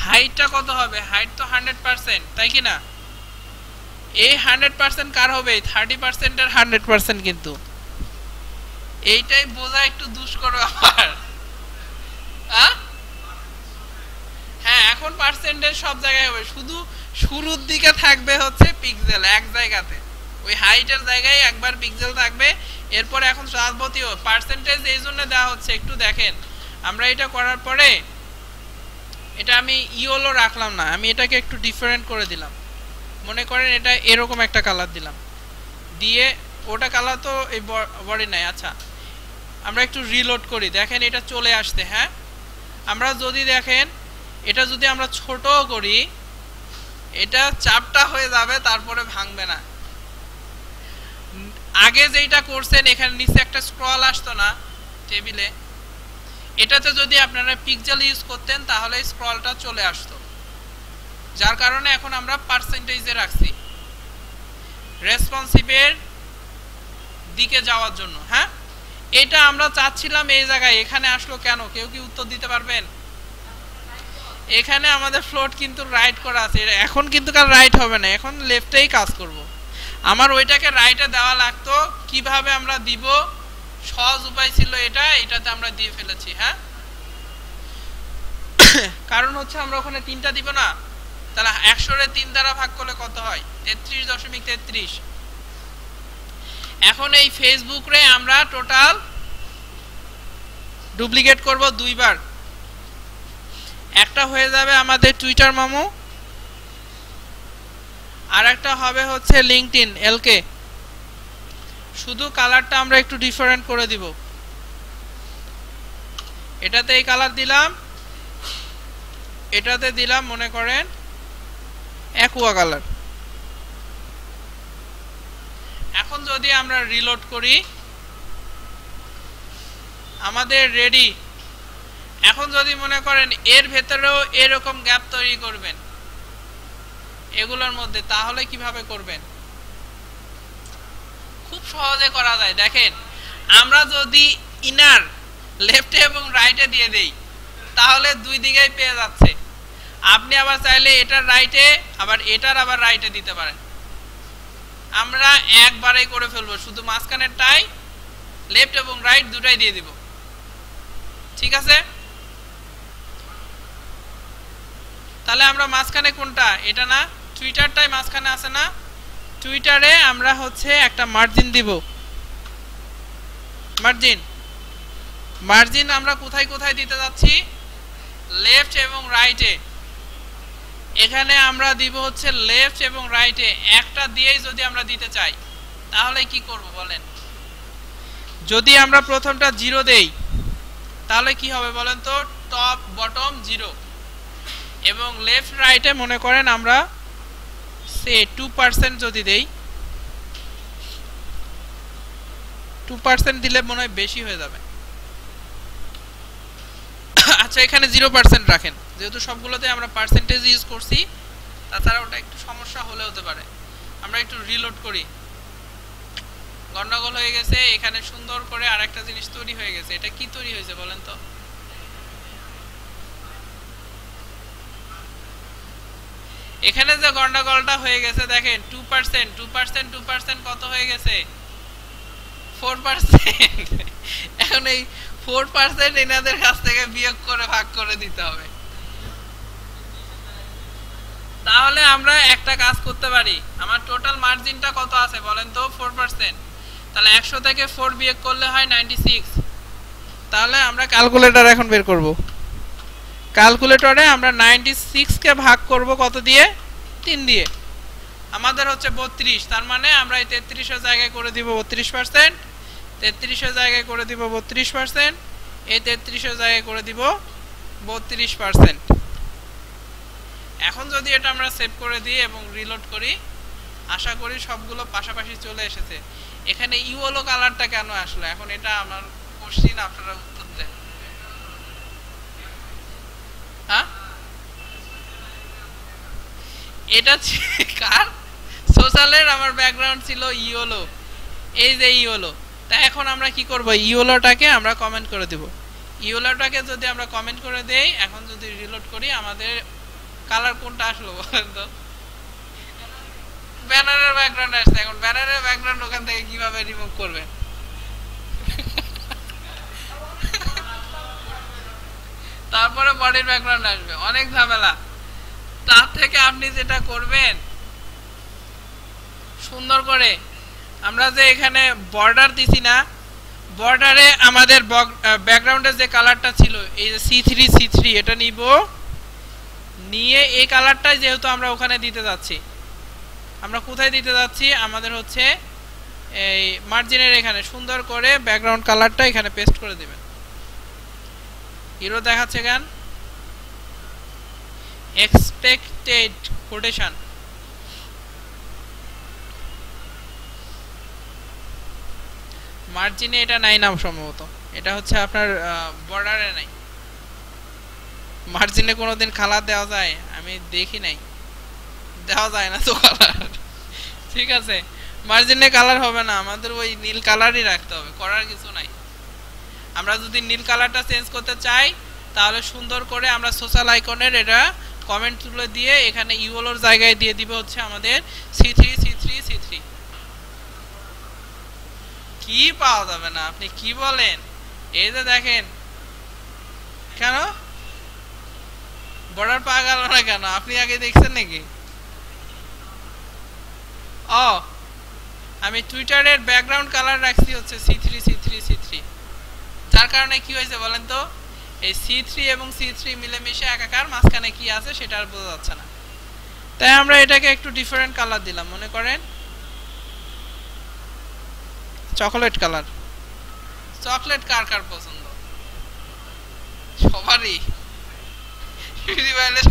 হাইটটা কত হবে? হাইট তো 100%, তাই কি না? এই 100% কার হবে? 30% এর 100% কিন্তু। এইটাই বোঝা একটু দুষ্কর ব্যাপার। হ্যাঁ, এখন পার্সেন্টেজ সব জায়গায় হবে, শুধু শুরুর দিকে থাকবে হচ্ছে পিক্সেল এক জায়গাতে, ওই হাইটের জায়গায় একবার পিক্সেল থাকবে। এরপরে এখন যাবতীয় পার্সেন্টেজ এই জন্য দেওয়া হচ্ছে, একটু দেখেন। আমরা এটা করার পরে এটা আমি ইয়েলো রাখলাম না, আমি এটাকে একটু ডিফারেন্ট করে দিলাম। মনে করেন এটা এরকম একটা কালার দিলাম, দিয়ে ওটা কালার তো এই বডি নাই। আচ্ছা, আমরা একটু রিলোড করি, দেখেন এটা চলে আসছে। হ্যাঁ, আমরা যদি দেখেন এটা যদি আমরা ছোট করি, এটা চাপটা হয়ে যাবে, তারপরে ভাঙবে না। আগে যেটা করছেন এখানে নিচে একটা স্ক্রল আসতো না টেবিলে, এটাতে যদি আপনারা পিক্সেল ইউজ করতেন তাহলে স্ক্রলটা চলে আসতো, যার কারণে এখন আমরা পার্সেন্টেজে রাখছি রেসপন্সিভের দিকে যাওয়ার জন্য। হ্যাঁ, এটা আমরা চাচ্ছিলাম এই জায়গায়, এখানে আসলো কেন? কেউ কি উত্তর দিতে পারবেন? এখানে আমাদের ফ্লোট কিন্তু রাইট করা আছে, এখন কিন্তু কার রাইট হবে না, এখন লেফটেই কাজ করব। আমার ওইটাকে রাইটে দেওয়া লাগতো, কিভাবে আমরা দিব? সহজ উপায় ছিল এটা, এটাতে আমরা দিয়ে ফেলেছি। হ্যাঁ, কারণ হচ্ছে আমরা ওখানে 3টা দিব না, তাহলে 100 3 দ্বারা ভাগ করলে কত হয়? 33.33। এখন এই ফেসবুক রে আমরা টোটাল ডুপ্লিকেট করব 2 বার। একটা হয়ে যাবে আমাদের টুইটার মামু, আর একটা হবে হচ্ছে লিংকডইন এলকে। শুধু কালারটা আমরা একটু ডিফারেন্ট করে দিব। এটাতে এই কালার দিলাম, এটাতে দিলাম মনে করেন অ্যাকুয়া কালার। এখন যদি আমরা রিলোড করি, আমাদের রেডি। এখন যদি মনে করেন এর ভেতরেও এরকম গ্যাপ তৈরি করবেন এগুলোর মধ্যে, তাহলে কিভাবে করবেন? খুব সহজে করা যায়। দেখেন, আমরা যদি ইনার লেফটে এবং রাইটে দিয়ে দেই তাহলে দুই দিকেই পেয়ে যাচ্ছে। আপনি আবার চাইলে এটার রাইটে আবার এটার আবার রাইটে দিতে পারেন। আমরা একবারেই করে ফেলবো, শুধু মাঝখানেরটাই লেফট এবং রাইট দুটাই দিয়ে দিব। ঠিক আছে, তাহলে আমরা মাঝখানে কোনটা? এটা না, টুইটারটাই মাঝখানে আছে না? টুইটারে আমরা হচ্ছে একটা মার্জিন দিব। মার্জিন আমরা কোথায় কোথায় দিতে যাচ্ছি? লেফট এবং রাইটে। এখানে আমরা দিব হচ্ছে লেফট এবং রাইটে, একটা দিয়েই যদি আমরা দিতে চাই তাহলে কি করব বলেন? যদি আমরা প্রথমটা 0 দেই তাহলে কি হবে বলেন তো? Top bottom 0। এবং লেফট রাইটে মনে করেন আমরা সে 2% যদি দেই, 2% দিলে মনে হয় বেশি হয়ে যাবে। আচ্ছা, এখানে 0% রাখেন, যেহেতু সবগুলোতে আমরা পার্সেন্টেজ ইউজ করছি, তাছাড়া ওটা একটু সমস্যা হলে হতে পারে। আমরা একটু রিলোড করি, গন্ডগোল হয়ে গেছে। এখানে সুন্দর করে আরেকটা জিনিস তৈরি হয়ে গেছে। এটা কি তৈরি হয়েছে বলেন তো? এখানে যে গন্ডগোলটা হয়ে গেছে দেখেন, 2% কত হয়ে গেছে? 4%। এখন এই 4% এনাদের কাছ থেকে বিয়োগ করে ভাগ করে দিতে হবে। তাহলে আমরা একটা কাজ করতে পারি, আমার টোটাল মার্জিনটা কত আছে বলেন তো? 4%। তাহলে 100 থেকে 4 বিয়োগ করলে হয় 96। তাহলে আমরা ক্যালকুলেটর এখন বের করব। ক্যালকুলেটরে আমরা 96 কে ভাগ করব কত দিয়ে? 3 দিয়ে। আমাদের হচ্ছে 32, তার মানে আমরা এই 33 এর জায়গায় করে দিব 32%, 33 এর জায়গায় করে দিব 32%, এই 33 এর জায়গায় করে দিব 32%। এখন যদি এটা আমরা সেভ করে দিই এবং রিলোড করি, আশা করি সবগুলো পাশাপাশি চলে এসেছে। এখানে ইয়েলো কালারটা কেন আসলো? এখন এটা আমার কোশ্চেন, আপনারা উত্তর দেন। হ্যাঁ, এটা কার? সোশ্যালের আমার ব্যাকগ্রাউন্ড ছিল ইয়েলো, এই যে ইয়েলো। তা এখন আমরা কি করব, ইওলোটাকে আমরা কমেন্ট করে দেব। ইওলোটাকে যদি আমরা কমেন্ট করে দেই, এখন যদি রিলোড করি, আমাদের কালার কোনটা আসলো বলেন তো? ব্যানারের ব্যাকগ্রাউন্ড আসছে। এখন ব্যানারের ব্যাকগ্রাউন্ড ওখান থেকে কিভাবে রিমুভ করবেন? তারপরে বডির ব্যাকগ্রাউন্ড আসবে, অনেক ঝামেলা। তার থেকে আপনি যেটা করবেন, সুন্দর করে আমরা যে এখানে বর্ডার দিছি না, বর্ডারে আমাদের ব্যাকগ্রাউন্ডের যে কালারটা ছিল, এই যে C3 এটা নিব, নিয়ে এই কালারটাই যেহেতু আমরা ওখানে দিতে যাচ্ছি, আমরা কোথায় দিতে যাচ্ছি, আমাদের হচ্ছে এই মার্জিনের এখানে সুন্দর করে ব্যাকগ্রাউন্ড কালারটা এখানে পেস্ট করে দিবেন। হিরো দেখাচ্ছে কেন? Expected quotation. মার্জিনে এটা নাই নাম সম্ভবত, এটা হচ্ছে আপনার বর্ডারে নাই। মার্জিনে কোনোদিন কালার দেওয়া যায়? আমি দেখি নাই, দেওয়া যায় না তো কালার। ঠিক আছে, মার্জিনে কালার হবে না, আমাদের ওই নীল কালারই রাখতে হবে, করার কিছু নাই। আমরা যদি নীল কালারটা চেঞ্জ করতে চাই, তাহলে সুন্দর করে আমরা সোশ্যাল আইকনের এটা কমেন্ট তুলে দিয়ে এখানে ইউলোর জায়গায় দিয়ে দিবে হচ্ছে আমাদের C3 কি পাওয়া যাবে না? আপনি কি বলেন? এই যে দেখেন, কেন বর্ডার পাওয়া গেল না কেন? আপনি আগে দেখছেন নাকি? ও, আমি টুইটারের ব্যাকগ্রাউন্ড কালার রাখছি হচ্ছে C3 যার কারণে কি হয়েছে বলেন তো, এই C3 এবং C3 মিলেমিশে একাকার, মাঝখানে কি আছে সেটা আর বোঝা যাচ্ছে না। তাই আমরা এটাকে একটু ডিফারেন্ট কালার দিলাম, মনে করেন চকলেট কালার। চকলেট কার কার পছন্দ? সবারই,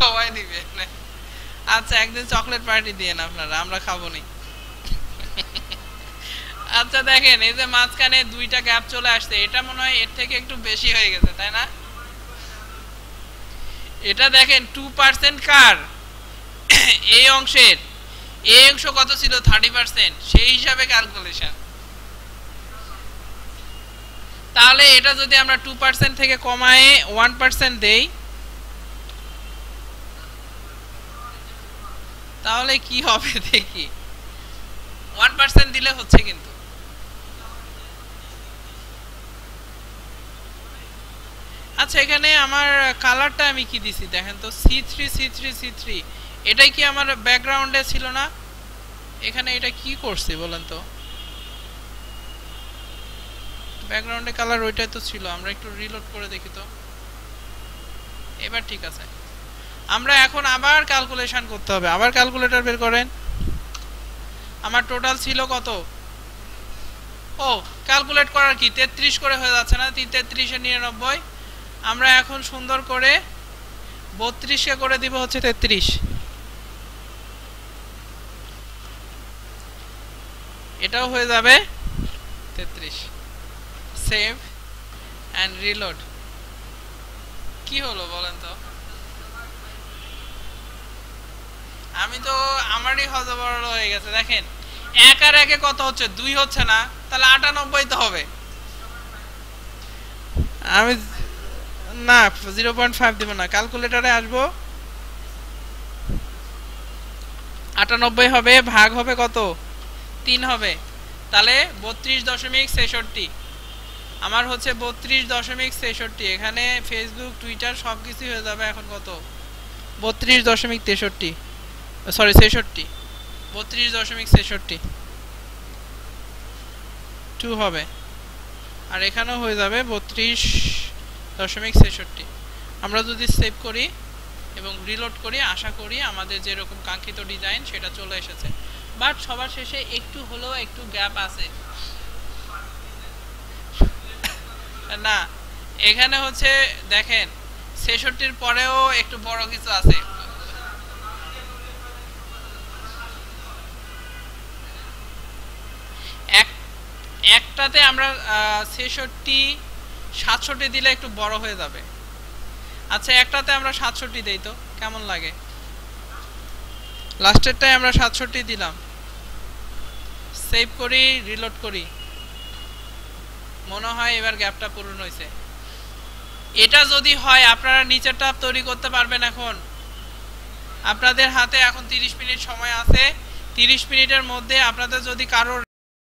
সবাই নিবে। আচ্ছা, একদিন চকলেট পার্টি দিয়ে না আপনারা, আমরা খাবো নি। আচ্ছা দেখেন, এই যে মাঝখানে দুইটা গ্যাপ চলে আসছে, এটা মনে হয় এর থেকে একটু বেশি হয়ে গেছে, তাই না? এটা দেখেন 2% কার? এই অংশের, এই অংশ কত ছিল? 30%, সেই হিসাবে ক্যালকুলেশন। তাহলে এটা যদি আমরা 2% থেকে কমায় 1% দেই, তাহলে কি হবে দেখি। 1% দিলে হচ্ছে কিন্তু। আচ্ছা, এখানে আমার কালারটা আমি কি দিছি দেখেন তো, C3 এটাই কি আমার ব্যাকগ্রাউন্ডে ছিল না? এখানে এটা কি করছি বলেন তো? ব্যাকগ্রাউন্ডে কালার ওইটাই তো ছিল। আমরা একটু রিলোড করে দেখি তো, এবার ঠিক আছে। আমরা এখন আবার ক্যালকুলেশন করতে হবে, আবার ক্যালকুলেটর বের করেন। আমার টোটাল ছিল কত? ও, ক্যালকুলেট করার কি 33 করে হয়ে যাচ্ছে না? 3 33 99। আমরা এখন সুন্দর করে 32 কে করে দিব হচ্ছে 33। এটাও হয়ে যাবে 33। Save and reload. কি হলো বলেন তো? আমি তো আমারই হজবরল হয়ে গেছে। দেখেন 1 আর 1 কত হচ্ছে? 2 হচ্ছে না? তাহলে 98 তো হবে। আমি না 0.5 দিব না, ক্যালকুলেটরে আসবো। 98 হবে, ভাগ হবে কত? 3 হবে। তাহলে 32.63। আমার হচ্ছে 32.63। এখানে ফেসবুক, টুইটার সবকিছু হয়ে যাবে এখন কত? 32.63, সরি 66, 32.63 2 হবে। আর এখানেও হয়ে যাবে 32.63। আমরা যদি সেভ করি এবং রিলোড করি, আশা করি আমাদের যেরকম কাঙ্ক্ষিত ডিজাইন সেটা চলে এসেছে। বাট সবার শেষে একটু হলেও একটু গ্যাপ আছে না? এখানে হচ্ছে দেখেন 66 পরেও একটু বড় কিছু আছে। একটাতে আমরা 66 67 দিলে একটু বড় হয়ে যাবে। আচ্ছা, একটাতে আমরা 67 দেই তো কেমন লাগে? লাস্টেরটাই আমরা 67 দিলাম। সেভ করি, রিলোড করি। মনে হয় এবার গ্যাপটা পূরণ হয়েছে। এটা যদি হয় আপনারা নিচের ট্যাব তৈরি করতে পারবেন। এখন আপনাদের হাতে এখন 30 মিনিট সময় আছে। 30 মিনিটের মধ্যে আপনাদের যদি কারোর